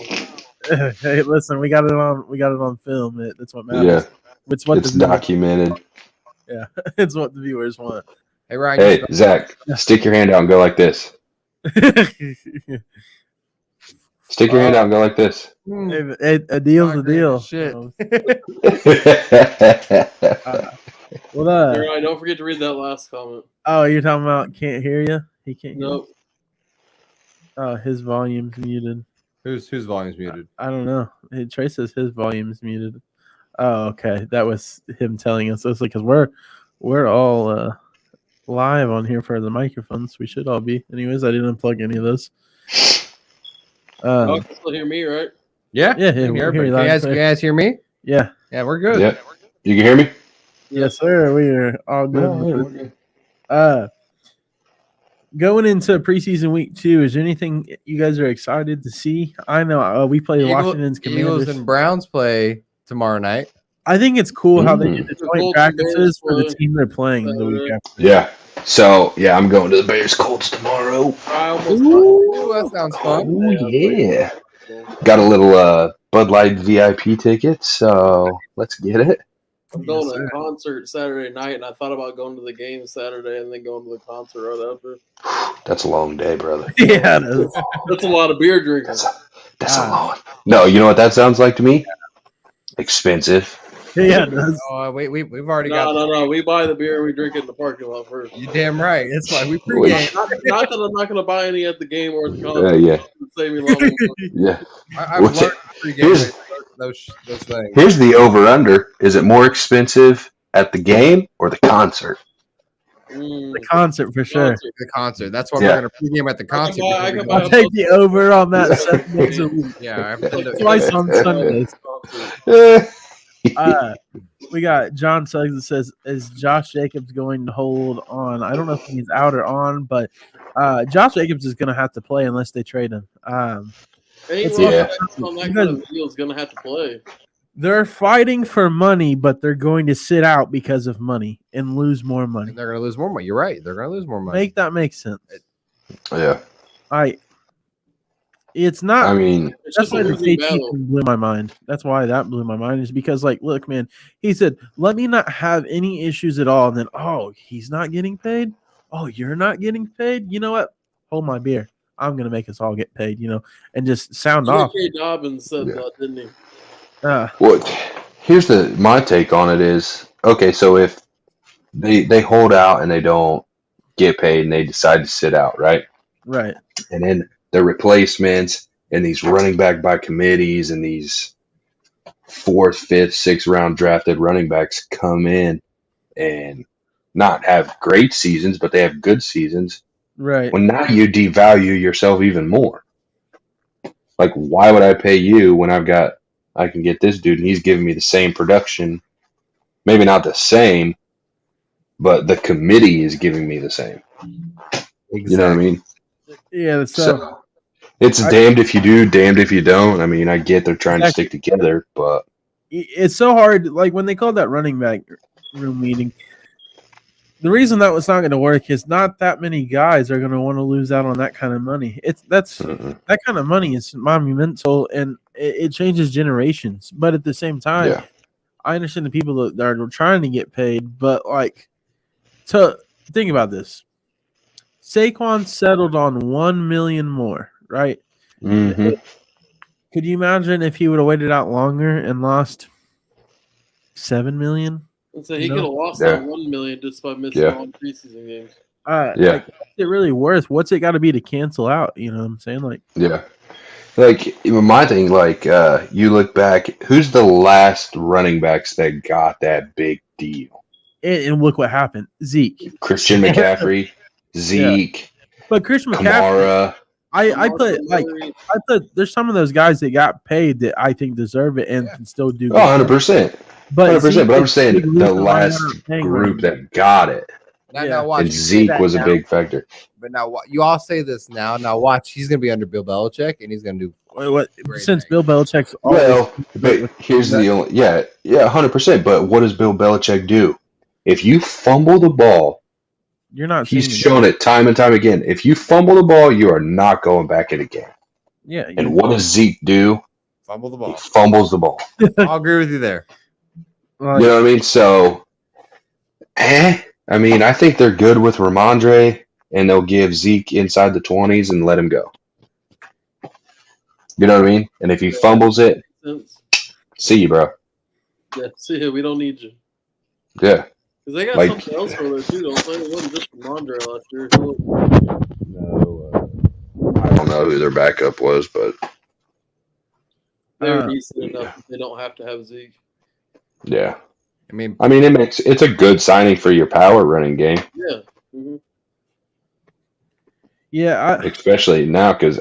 saying? Hey, listen, we got it on film. That's what matters. Yeah, It's what it's the viewers, documented. it's what the viewers want. Hey Ryan, Hey, Zach, stick your hand out and go like this. Stick your hand out and go like this. Hey, a deal's a deal. Shit. Well, All right, don't forget to read that last comment. oh, you're talking about can't hear you? He can't hear you? Nope. Oh, his volume's muted. Whose volume's muted? I don't know. Trey says his volume's muted. Oh, okay. That was him telling us. It's like, because we're all live on here for the microphones. We should all be. Anyways, I didn't unplug any of those. Y'all can still hear me, right? Yeah, Yeah, we can hear we hear you everybody. loud and Can you clear. guys hear me? Yeah. Yeah, we're good. Yep. You can hear me? Yes, sir. We are all good. Going into preseason week 2, is there anything you guys are excited to see? I know we play Washington's Eagles Commanders. and Browns play tomorrow night. I think it's cool how they Mm. did the The joint Colts and practices Bears for the play. team they're playing the week after. Yeah. So, yeah, I'm going to the Bears Colts tomorrow. I almost Ooh, that sounds fun. Oh, yeah. Got a little Bud Light VIP ticket, so let's get it. I'm going to a concert Saturday night, and I thought about going to the game Saturday and then going to the concert right after. That's a long day, brother. Yeah, it is. That's a lot of beer drinking. That's a long. No, you know what that sounds like to me? Expensive. Yeah, it does. Oh, we've already No, got. no. We buy the beer. We drink it in the parking lot first. You damn right. That's why we Wait. pregame. Not that I'm not going to buy any at the game or at the concert. Yeah. It's gonna save me a lot more money. Yeah. I've What's learned it? pregame those things. Here's the over/under. Is it more expensive at the game or the concert? The concert for sure. The concert. That's why Yeah. we're gonna pregame at the concert. I can buy I'll take the over on that 7 days a week. Yeah, I've been to- Twice on Sundays. Eh. We got John Suggs that says, "Is Josh Jacobs going to hold on?" I don't know if he's out or on, but Josh Jacobs is going to have to play unless they trade him. Ain't Yeah. on that kind of deal is going to have to play. They're fighting for money, but they're going to sit out because of money and lose more money. They're gonna lose more money. You're right. They're gonna lose more money. Make that make sense. Yeah. It's not. I mean, It's That's just a why the losing KT battle. thing blew my mind. That's why that blew my mind, is because, like, look, man, he said, let me not have any issues at all. And then, oh, he's not getting paid. Oh, you're not getting paid. You know what? Hold my beer. I'm going to make us all get paid, and just sound off. J.K. Dobbins said that, didn't he? what? Here's my take on it is, okay, so if they hold out and they don't get paid and they decide to sit out, right? Right. And then the replacements and these running back by committees and these 4th, 5th, 6th round drafted running backs come in and not have great seasons, but they have good seasons. Right. Well, now you devalue yourself even more. Like, why would I pay you when I can get this dude and he's giving me the same production? Maybe not the same, but the committee is giving me the same. Exactly. You know what I mean? Yeah. So it's damned if you do, damned if you don't. I mean, I get they're trying to stick together, but it's so hard. Like, when they called that running back room meeting, the reason that was not going to work is not that many guys are going to want to lose out on that kind of money. That kind of money is monumental, and it changes generations. But at the same time, yeah. I understand the people that are trying to get paid, but like, to think about this, Saquon settled on $1 million more, right? Mm-hmm. Could you imagine if he would have waited out longer and lost $7 million? So he could have lost Yeah. that $1 million just by missing Yeah. all the preseason games. Yeah. Like, what's it really worth? What's it got to be to cancel out? You know what I'm saying? Like, Yeah. Like, even my thing, like, you look back, who's the last running backs that got that big deal? and look what happened. Zeke. Christian McCaffrey, Zeke, But Christian McCaffrey, Kamara. I put there's some of those guys that got paid that I think deserve it and can still do Oh, 100%. But 100%. But I'm Zeke saying is the last group that got it. Now watch. And you say Zeke that was a now, big factor. But now you all say this now. Now watch. He's gonna be under Bill Belichick, and he's gonna do what great since things. Bill Belichick's always Well, but here's the only 100%. But what does Bill Belichick do? If you fumble the ball, you're not he's seeing shown it time and time again. If you fumble the ball, you are not going back in a game. Yeah. And what does Zeke do? Fumble the He ball. fumbles the ball. I'll agree with you there. You know what I mean? So, I mean, I think they're good with Ramondre, and they'll give Zeke inside the 20s and let him go. You know what I mean? And if he fumbles it, see you, bro. Yeah, see ya. We don't need you. Yeah. Because they got Like- something else for there, too, don't they? It wasn't just Ramondre last year. No, I don't know who their backup was, but They're decent enough that they don't have to have Zeke. yeah. I mean, It's a good signing for your power running game, Yeah. Mm-hmm. Yeah, especially now because,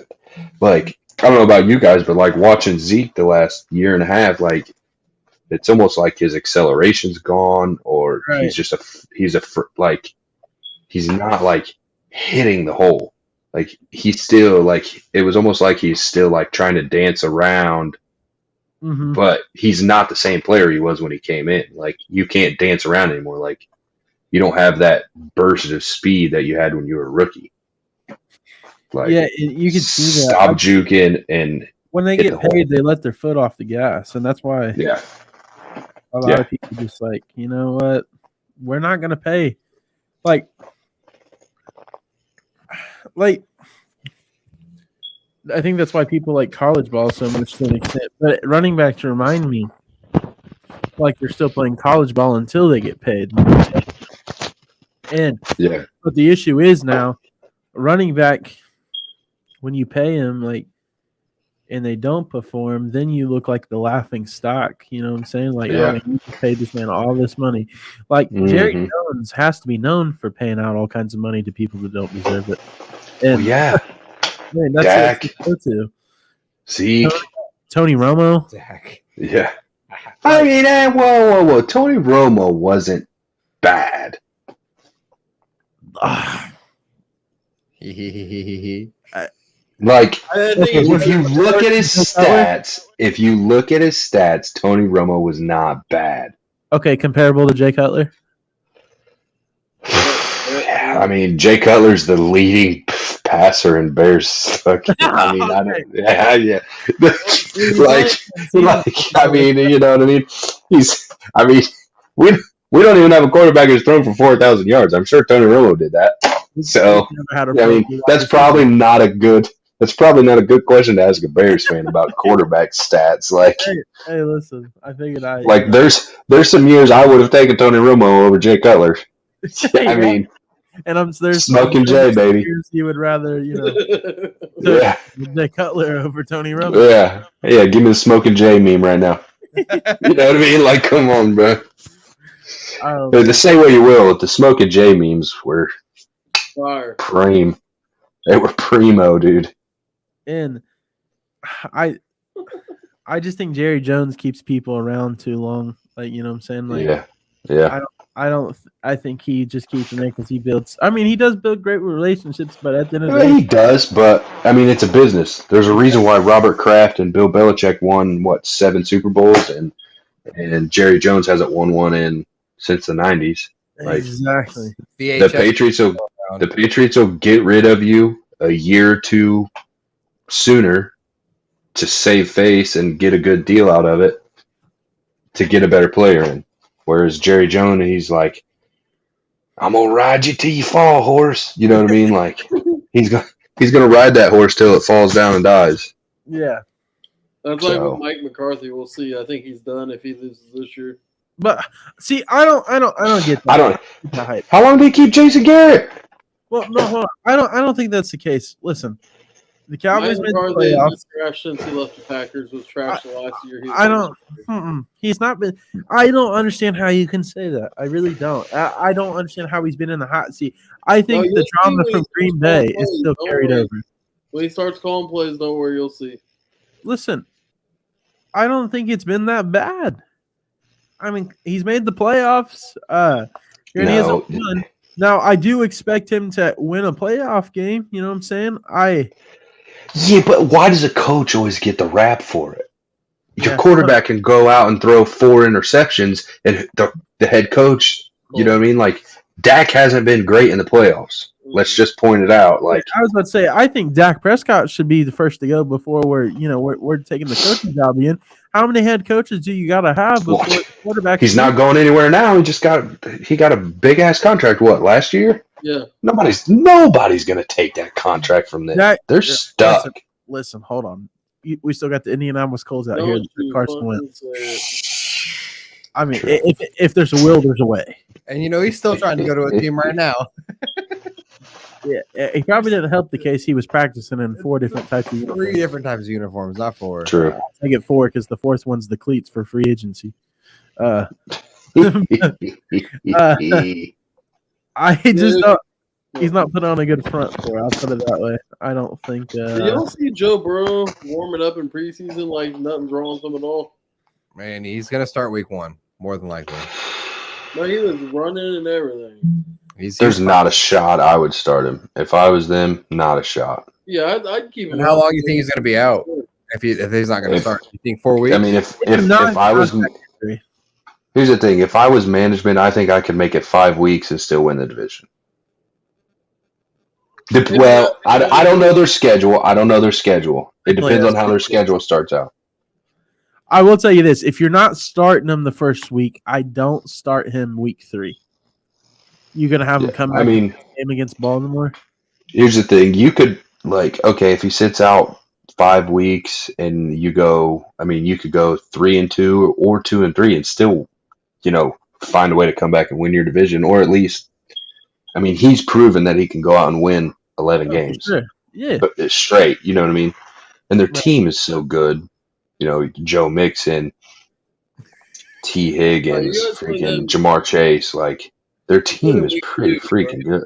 like, I don't know about you guys, but like watching Zeke the last year and a half, like, it's almost like his acceleration's gone, or Right. he's not like hitting the hole. Like, he's still like, it was almost like he's still like trying to dance around, mhm. but he's not the same player he was when he came in. Like, you can't dance around anymore. Like, you don't have that burst of speed that you had when you were a rookie. Like, Yeah, you can see that. Stop juking and When they hit get the hole. paid, they let their foot off the gas, and that's why yeah. a lot of people just like, you know what, we're not gonna pay. Like I think that's why people like college ball so much to an extent. But running backs remind me, like they're still playing college ball until they get paid. And but the issue is now, running back, when you pay him and they don't perform, then you look like the laughing stock. You know what I'm saying? Like, oh, you paid this man all this money. Like Jerry Jones has to be known for paying out all kinds of money to people that don't deserve it. And man, that's Dak, what to. Zeke, Tony Romo, Dak. Yeah. I mean, whoa. Tony Romo wasn't bad. Like, if you look at his stats, Tony Romo was not bad. Okay, comparable to Jay Cutler? I mean, Jay Cutler's the leading passer in Bears. I mean, I don't, yeah. I mean, you know what I mean? We don't even have a quarterback who's thrown for 4,000 yards. I'm sure Tony Romo did that. So, I mean, that's probably not a good question to ask a Bears fan about quarterback stats. Like, hey, listen, I figured there's some years I would have taken Tony Romo over Jay Cutler. I mean, and there's smoking Jay, baby. You would rather, Jay Cutler over Tony Romo. Yeah. Give me the smoking Jay meme right now. You know what I mean? Like, come on, bro. To say what you will, the smoking Jay memes were prime. They were primo, dude. And I just think Jerry Jones keeps people around too long. Like, you know what I'm saying? Like, yeah. I think he just keeps them there because he builds. I mean, he does build great relationships, but at the end of the day, he does. But I mean, it's a business. There's a reason why Robert Kraft and Bill Belichick won 7 Super Bowls, and Jerry Jones hasn't won one since the 90s. Like, exactly. The Patriots will get rid of you a year or two sooner to save face and get a good deal out of it to get a better player in. Whereas Jerry Jones, he's like, I'm gonna ride you till you fall, horse. You know what I mean? Like, he's gonna ride that horse till it falls down and dies. Yeah. That's like with Mike McCarthy. We'll see. I think he's done if he loses this year. But see, I don't get that. How long did he keep Jason Garrett? Well, no, hold on. I don't think that's the case. Listen, the Cowboys made the playoffs. Trash since he left the Packers. Was trash the last year. He's not been. I don't understand how you can say that. I really don't. I don't understand how he's been in the hot seat. I think the drama from Green Bay is still carried over. When he starts calling plays, don't worry, you'll see. Listen, I don't think it's been that bad. I mean, he's made the playoffs. He hasn't won. Now, I do expect him to win a playoff game. You know what I'm saying? Yeah, but why does a coach always get the rap for it? Your quarterback can go out and throw 4 interceptions, and the head coach, you know what I mean? Like, Dak hasn't been great in the playoffs. Let's just point it out. Like, I was about to say, I think Dak Prescott should be the first to go before we're taking the coaching job in. How many head coaches do you got to have before the quarterback? He's not going anywhere now. He got a big ass contract. What, last year? Yeah. Nobody's going to take that contract from them. They're stuck. Listen, hold on. We still got the Indianapolis Colts out here. Carson Wentz. I mean, if there's a will, there's a way. And he's still trying to go to a team right now. Yeah, it probably didn't help the case he was practicing in 4 different types of uniforms. 3 different types of uniforms, not 4. True. I get 4 because the 4th one's the cleats for free agency. I just don't. He's not put on a good front for it. I'll put it that way. I don't think. You don't see Joe Burrow warming up in preseason like nothing's wrong with him at all. Man, he's gonna start week 1 more than likely. No, he was running and everything. There's not a shot I would start him. If I was them, not a shot. Yeah, I'd keep him. And how long do you think he's going to be out if he's not going to start? You think 4 weeks? I mean, if I was – here's the thing. If I was management, I think I could make it 5 weeks and still win the division. Well, I don't know their schedule. It depends on how their schedule starts out. I will tell you this. If you're not starting him the first week, I don't start him week 3. You're going to have him come back game against Baltimore? Here's the thing. You could, if he sits out 5 weeks and you could go 3-2 or 2-3 and still find a way to come back and win your division, or at least, I mean, he's proven that he can go out and win 11 games. Sure. Yeah. But it's straight, you know what I mean? And their team is so good. Joe Mixon, T. Higgins, freaking Jamar Chase. Like, their team is pretty freaking good.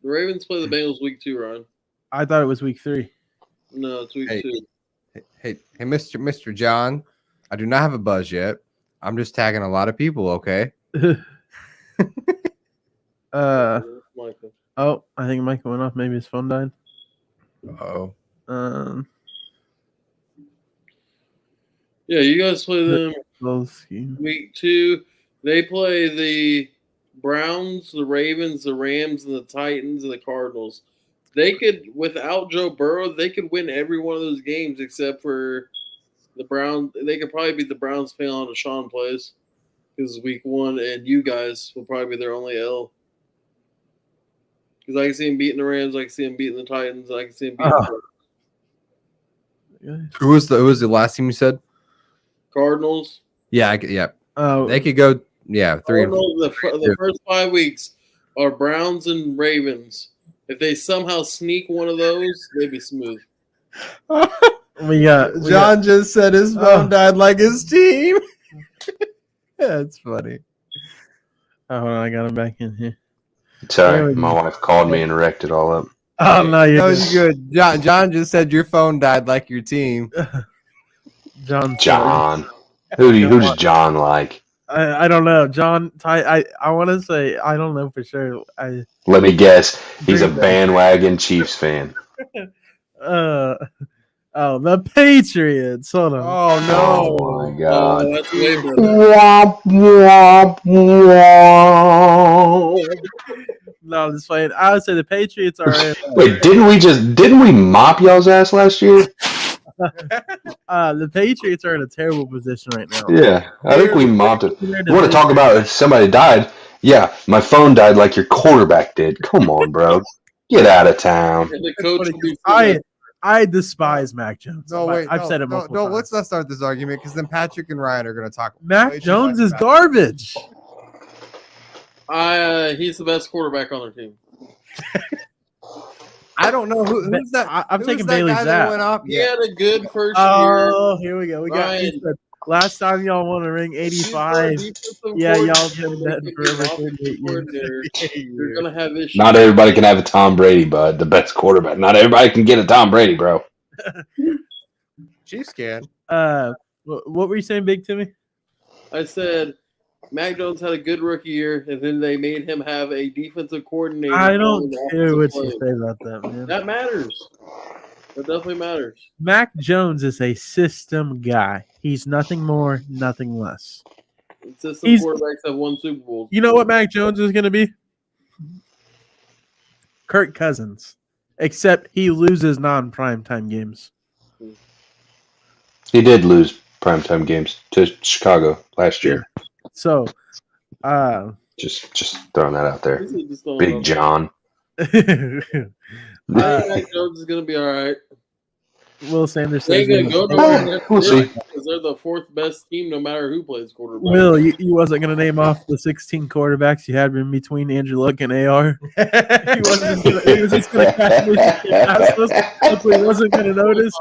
The Ravens play the Bengals week 2, Ryan. I thought it was week 3. No, it's week 2. Hey, Mr. John, I do not have a buzz yet. I'm just tagging a lot of people, okay? Oh, I think Michael went off. Maybe his phone died. Oh. Yeah, you guys play them week 2. They play the Browns, the Ravens, the Rams, and the Titans, and the Cardinals. They could, without Joe Burrow, they could win every one of those games except for the Browns. They could probably beat the Browns depending on how Deshaun plays. Because it's week 1, and you guys will probably be their only L. Because I can see him beating the Rams, I can see him beating the Titans, I can see him beating the Browns. Who was the last team you said? Cardinals. Yeah, they could go. Yeah, 3 and 4. The first 5 weeks are Browns and Ravens. If they somehow sneak one of those, they'd be smooth. John just said his phone died like his team. That's funny. Oh, hold on, I got him back in here. Sorry, my wife called me and wrecked it all up. Oh no, you're good. John just said your phone died like your team. John. Who does John like? I don't know. John, I want to say, I don't know for sure. Let me guess. He's a bandwagon Chiefs fan. The Patriots. Hold on. Oh, no. Oh, my God. Oh, that's way better. Womp, womp, womp. No, I'm just playing. I would say the Patriots are in. Wait, didn't we mop y'all's ass last year? The Patriots are in a terrible position right now. Yeah, I think we mopped it. You want to talk about if somebody died? Yeah, my phone died like your quarterback did. Come on, bro. Get out of town. And the coach will be I despise Mac Jones. No, wait. I've said it multiple times. Let's not start this argument because then Patrick and Ryan are going to talk. Mac Jones is garbage. He's the best quarterback on their team. I don't know who's that. I'm taking Bailey Zapp. He had a good first year. Oh, here we go. We got last time y'all won a ring 85. Yeah, y'all been betting forever 38 years. You're gonna have issues. Not everybody can have a Tom Brady, bud. The best quarterback. Not everybody can get a Tom Brady, bro. Chiefs can. What were you saying, Big Timmy? I said Mac Jones had a good rookie year, and then they made him have a defensive coordinator. I don't care what you say about that, man. That matters. That definitely matters. Mac Jones is a system guy. He's nothing more, nothing less. System quarterbacks have won Super Bowls. You know what Mac Jones is going to be? Kirk Cousins, except he loses non-primetime games. He did lose primetime games to Chicago last year. So, just throwing that out there. Big John. Mac Jones is going to be all right. Will Sanders they're says going to go to we'll see. Because they're the 4th best team no matter who plays quarterback. Will, you wasn't going to name off the 16 quarterbacks you had in between Andrew Luck and AR? He was just going to catch me. He wasn't going to notice.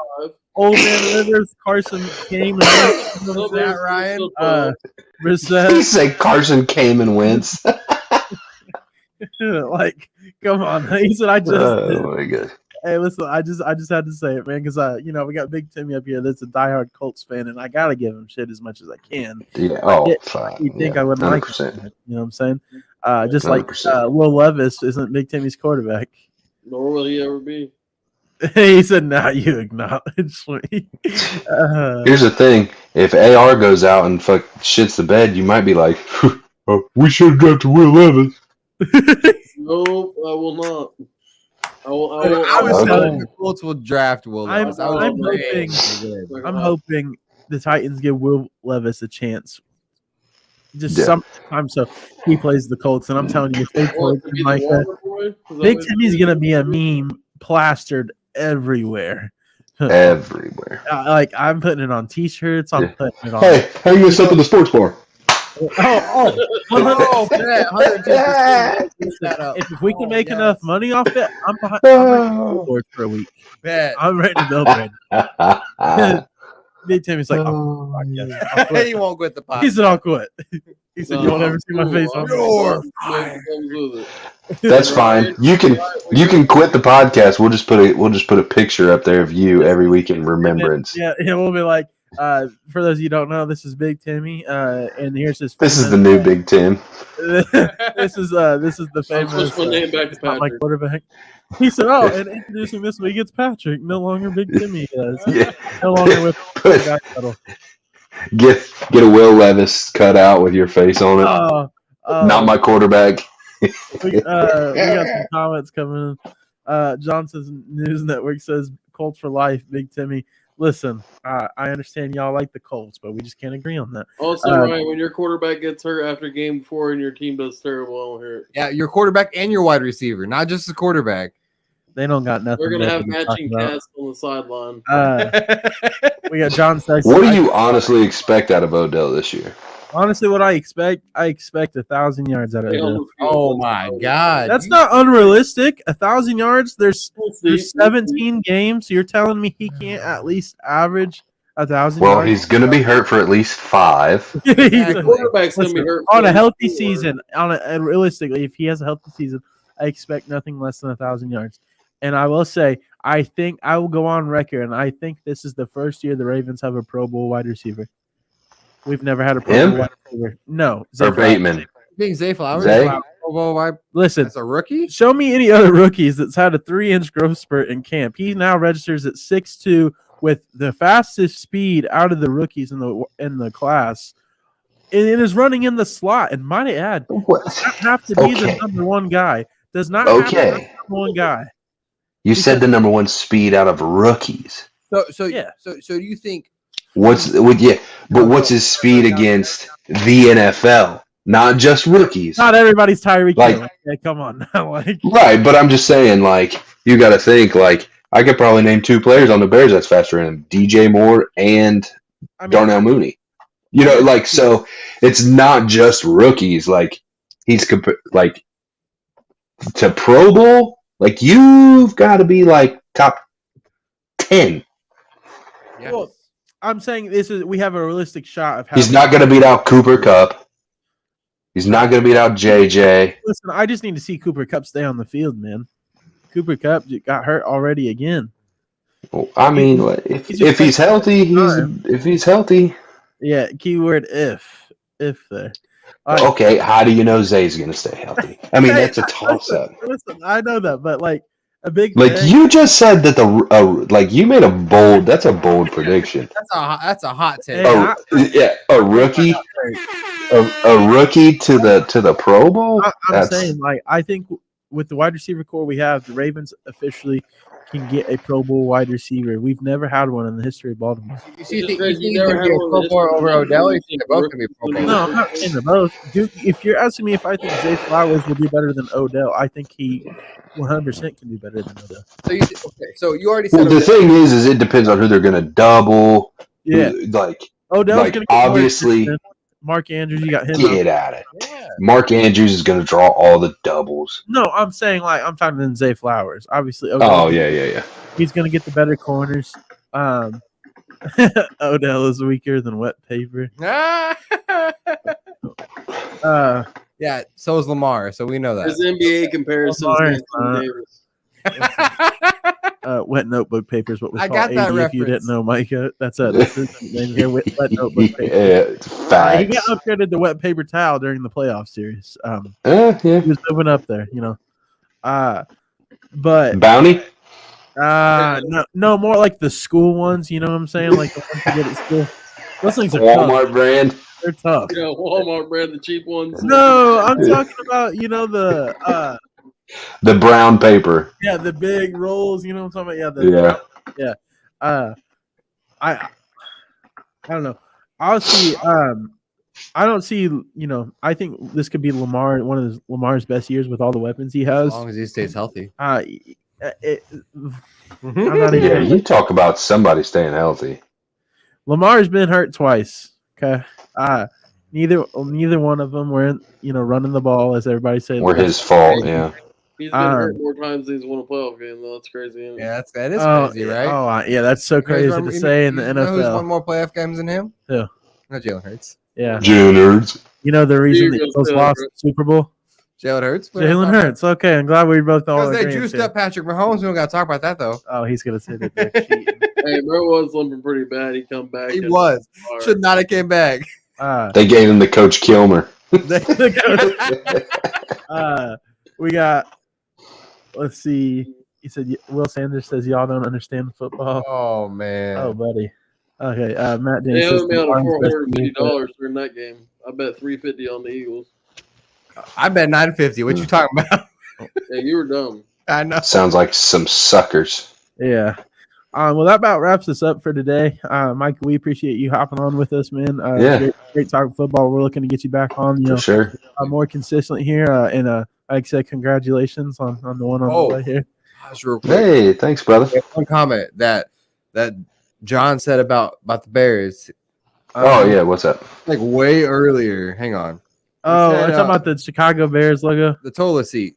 Old Man Rivers, Carson came and went. That Ryan? Brissett. He said Carson came and wins. Like, come on. He said, I just. Oh, my God. Hey, listen, I just had to say it, man, because we got Big Timmy up here that's a diehard Colts fan, and I gotta give him shit as much as I can. Yeah, you think I wouldn't 100%. like it, you know what I'm saying? Just 100%. Like Will Levis isn't Big Timmy's quarterback. Nor will he ever be. He said, "Now you acknowledge me." Here's the thing: if AR goes out and shits the bed, you might be like, "We should have drafted Will Levis." No, I will not. I was telling the Colts will draft Will Levis. I'm hoping the Titans give Will Levis a chance. Just sometime so he plays the Colts, and I'm telling you, if they play like that, Big Timmy's gonna be a meme plastered everywhere. Everywhere. Like I'm putting it on T-shirts. I'm putting it on. Hey, how you gonna step in the sports bar? If we can make enough money off it, I'm behind billboards for a week. I'm ready to billboard. Big Timmy's like, He won't quit the podcast. he said, I'll quit. He said, you won't ever see my face on That's fine. You can quit the podcast. We'll just put a picture up there of you every week in remembrance. Yeah, we'll be like, for those of you who don't know, this is Big Timmy, and here's his. This is the new Big Tim. This is the famous. Not my quarterback. He said, "Oh, and introducing this week, it's Patrick. No longer Big Timmy. Yeah. No longer with Guys Huddle. Get a Will Levis cut out with your face on it. Not my quarterback." We got some comments coming in. Johnson's News Network says, "Colts for life, Big Timmy." Listen, I understand y'all like the Colts, but we just can't agree on that. Also, Ryan, when your quarterback gets hurt after game 4 and your team does terrible, I don't hear it. Yeah, your quarterback and your wide receiver, not just the quarterback. They don't got nothing. We're gonna have matching casts on the sideline. We got John Sexton. What do you honestly expect out of Odell this year? Honestly, what I expect 1,000 yards out of Odell. Oh my God, that's not unrealistic. 1,000 yards. There's 17 games. So you're telling me he can't at least average 1,000 yards? Well, he's going to be hurt for at least 5. Quarterback's going to be hurt on a healthy season. Realistically, if he has a healthy season, I expect nothing less than 1,000 yards. And I will say, I think I will go on record, and I think this is the first year the Ravens have a Pro Bowl wide receiver. We've never had a Pro Bowl wide receiver. No. Or Bateman. Being Zay Flowers. Listen, that's a rookie? Show me any other rookies that's had a 3-inch growth spurt in camp. He now registers at 6'2", with the fastest speed out of the rookies in the class. It is running in the slot, and might I add, does not have to be the number one guy. Does not have to be the number one guy. You said the number one speed out of rookies. So do you think what's his speed against the NFL? Not just rookies. Not everybody's Tyreek Hill. Okay, come on now. Right, but I'm just saying, you got to think, I could probably name 2 players on the Bears that's faster than him: DJ Moore and Darnell Mooney. So it's not just rookies. He's to Pro Bowl. You've got to be top 10. Yes. Well, I'm saying we have a realistic shot of how he's not going to beat out Cooper Kupp. He's not going to beat out JJ. Listen, I just need to see Cooper Kupp stay on the field, man. Cooper Kupp got hurt already again. Well, if he's healthy, if he's healthy. Yeah, keyword if there. Okay, how do you know Zay's going to stay healthy? That's a toss-up. Listen, I know that, but a big you just said that you made that's a bold prediction. That's a hot take. A rookie, a rookie to the Pro Bowl. I'm saying I think with the wide receiver core we have, the Ravens officially can get a Pro Bowl wide receiver. We've never had one in the history of Baltimore. You think he's going to be a Pro Bowl over Odell? You think they're both going to be Pro Bowl? No, I'm not saying they're both. Dude, if you're asking me if I think Zay Flowers will do better than Odell, I think he 100% can do better than Odell. So you already said. Well, the thing is it depends on who they're going to double. Yeah, Odell's going to obviously. Mark Andrews, you got him. Get at it. Yeah. Mark Andrews is going to draw all the doubles. No, I'm saying I'm talking than Zay Flowers. Obviously, Odell, yeah. He's going to get the better corners. Odell is weaker than wet paper. Yeah, so is Lamar, so we know that. His NBA comparisons. Wet notebook paper is what we call got that AD, if you didn't know, Micah. That's name here. Wet notebook paper. It's facts. He got upgraded to wet paper towel during the playoff series. He was moving up there, but Bounty? No, more like the school ones. You know what I'm saying? Like the ones you get at school. Those things are Walmart tough. brand. They're tough. Walmart brand, the cheap ones. No, I'm talking about the brown paper. Yeah, the big rolls. You know what I'm talking about? Yeah. I don't know. I don't see. I think this could be Lamar, one of Lamar's best years with all the weapons he has. As long as he stays healthy. I'm not even. You talk about somebody staying healthy. Lamar's been hurt twice. Okay. neither one of them were, running the ball, as everybody said. Were his fault, yeah. He's been hurt more times than he's won a playoff game, though. That's crazy. Yeah, that is crazy, right? Oh, yeah, that's so crazy to say in the NFL. Know who's won more playoff games than him? Who? No, Jalen Hurts. Yeah. Jalen Hurts. You know the reason the Eagles lost the Super Bowl? Jalen Hurts. Jalen Hurts. Okay, I'm glad we both know. Because they juiced up Patrick Mahomes. We don't got to talk about that though. Oh, he's gonna say that they're cheating. Hey, bro was limping pretty bad. He come back. He was. Should not have came back. They gave him the Coach Kilmer. We got. Let's see. He said Will Sanders says y'all don't understand football. Oh man. Oh buddy. Okay. Matt. They owed me out of $450 during that game. I bet $350 on the Eagles. I bet $950. What you talking about? Yeah, you were dumb. I know. Sounds like some suckers. Yeah. Well, that about wraps us up for today. Mike, we appreciate you hopping on with us, man. Great talking football. We're looking to get you back on. For sure. More consistent here. And like I said, congratulations on the one on the way here. Hey, thanks, brother. One comment that John said about the Bears. Yeah, what's up? Like way earlier. Hang on. Oh, I'm talking about the Chicago Bears logo? The toilet seat.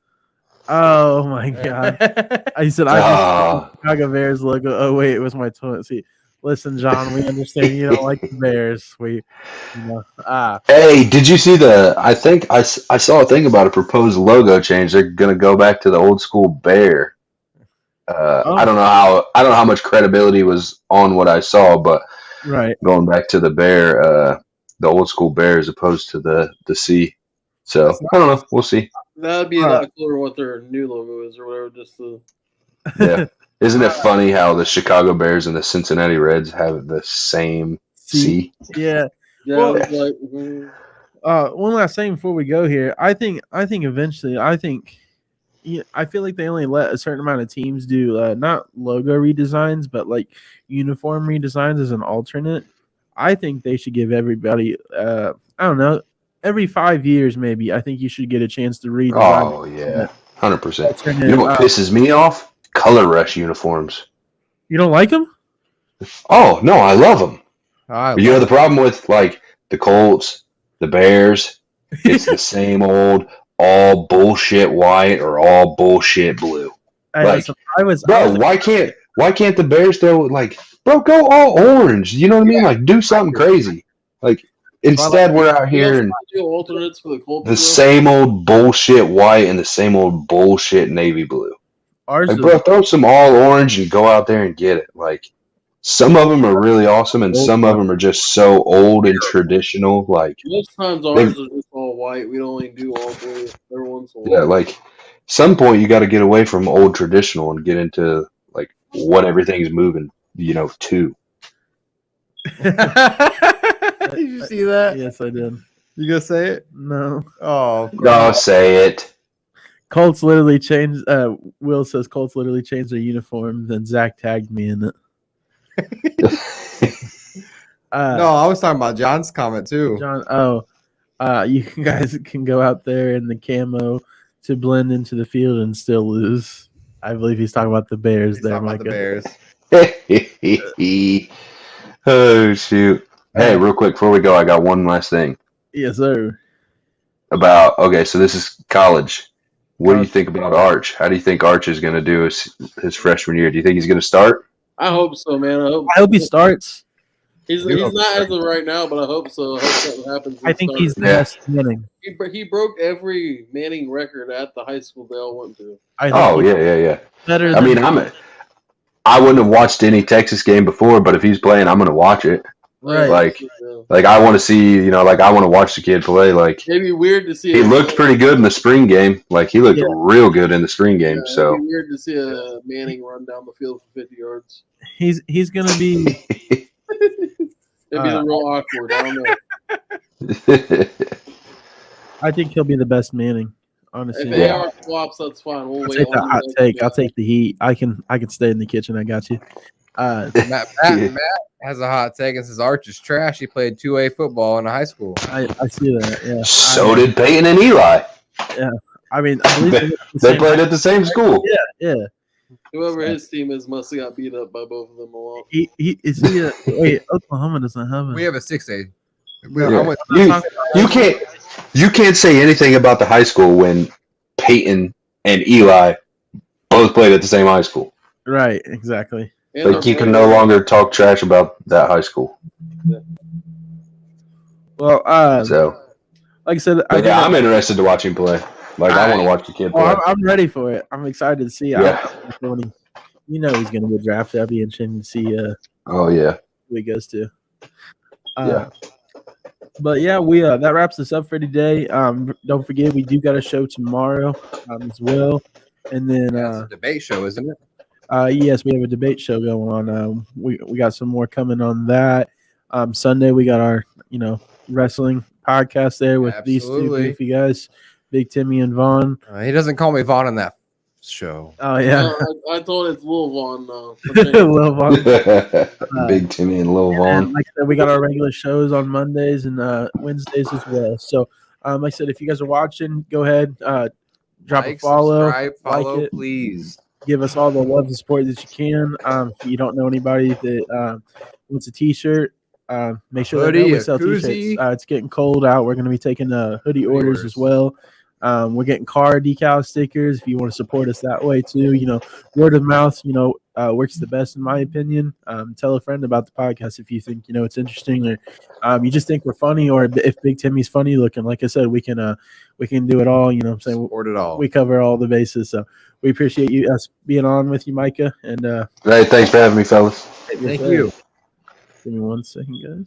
Oh, my God. I said, I just Chicago Bears logo. Oh, wait, it was my toilet seat. Listen, John, we understand you don't like the Bears. Hey, did you see I think I saw a thing about a proposed logo change. They're going to go back to the old school bear. I don't know how much credibility was on what I saw, but going back to the bear, the old school bear as opposed to the C. So I don't know. We'll see. That'd be a lot cooler what their new logo is or whatever. Just the Isn't it funny how the Chicago Bears and the Cincinnati Reds have the same C? Yeah. Well, one last thing before we go here. I think eventually, I feel like they only let a certain amount of teams do not logo redesigns, but like uniform redesigns as an alternate. I think they should give everybody, I don't know, every 5 years maybe. I think you should get a chance to redesign. Oh yeah, 100%. You know what pisses me off? Color rush uniforms. You don't like them? Oh no, I love them. You know the problem with like the Colts, the Bears, it's the same old all bullshit white or all bullshit blue. Why can't the Bears throw go all orange? You know what I mean? Like do something crazy. Like instead we're out here and alternates for the same old bullshit white and the same old bullshit navy blue. Throw some all orange and go out there and get it. Like some of them are really awesome and some of them are just so old and traditional. Like most times ours are just all white. We only do all blue every once in a while. Yeah, like some point you got to get away from old traditional and get into like what everything's moving, to. Did you see that? Yes, I did. You gonna say it? No. Oh, no, say it. Colts literally changed. Will says Colts literally changed their uniform. Then Zach tagged me in it. No, I was talking about John's comment too. John, you guys can go out there in the camo to blend into the field and still lose. I believe he's talking about the Bears. He's talking about the Bears. Oh shoot! Hey, real quick before we go, I got one last thing. Yes, sir. So this is college. What do you think about Arch? How do you think Arch is going to do his freshman year? Do you think he's going to start? I hope so, man. I hope he starts. He's not as of right now, but I hope so. I hope something happens. I think he's the best Manning. He broke every Manning record at the high school they all went to. Yeah. Better. I mean, I wouldn't have watched any Texas game before, but if he's playing, I'm going to watch it. Right. Like I want to see, I want to watch the kid play. Like it'd be weird to see. He looked pretty good in the spring game. Like he looked real good in the spring game. Yeah, so it'd be weird to see a Manning run down the field for 50 yards. He's gonna be. It'd be real awkward. I don't know. I think he'll be the best Manning. Honestly, if AR flops, that's fine. We'll wait. I'll take the heat. I can stay in the kitchen. I got you. Matt has a hot take and says Arch is trash. He played 2A football in high school. I see that. Yeah. So did Peyton and Eli. Yeah. I mean, I believe they played at the same school. Yeah. Whoever his team is must have got beat up by both of them a lot. Wait, Oklahoma doesn't have it. We have a 6A. You can't say anything about the high school when Peyton and Eli both played at the same high school. Right, exactly. Like you can no longer talk trash about that high school. Well, so like I said, I'm interested to watch him play. Like I want to watch the kid play. I'm ready for it. I'm excited to see. Yeah. He's going to get drafted. That'd be interesting to see. Oh yeah. Who he goes to. Yeah. But yeah, we that wraps us up for today. Don't forget we do got a show tomorrow as well, and then it's a debate show, isn't it? Yes, we have a debate show going on. We got some more coming on that. Sunday we got our wrestling podcast there with these two goofy guys, Big Timmy and Vaughn. He doesn't call me Vaughn on that show. Oh yeah, I thought it's Lil Vaughn now. Lil Vaughn. Big Timmy and Lil Vaughn. Like I said, we got our regular shows on Mondays and Wednesdays as well. So, like I said, if you guys are watching, go ahead, drop a follow, follow, like it, please. Give us all the love and support that you can. If you don't know anybody that wants a T-shirt, make sure they know we sell T-shirts. It's getting cold out. We're going to be taking hoodie orders as well. We're getting car decal stickers if you want to support us that way too. Word of mouth, works the best in my opinion. Tell a friend about the podcast if you think it's interesting, or you just think we're funny, or if Big Timmy's funny looking. Like I said, we can do it all. What I'm saying, support it all. We cover all the bases. So we appreciate us being on with you, Micah. And thanks for having me, fellas. Thank you. Give me 1 second, guys.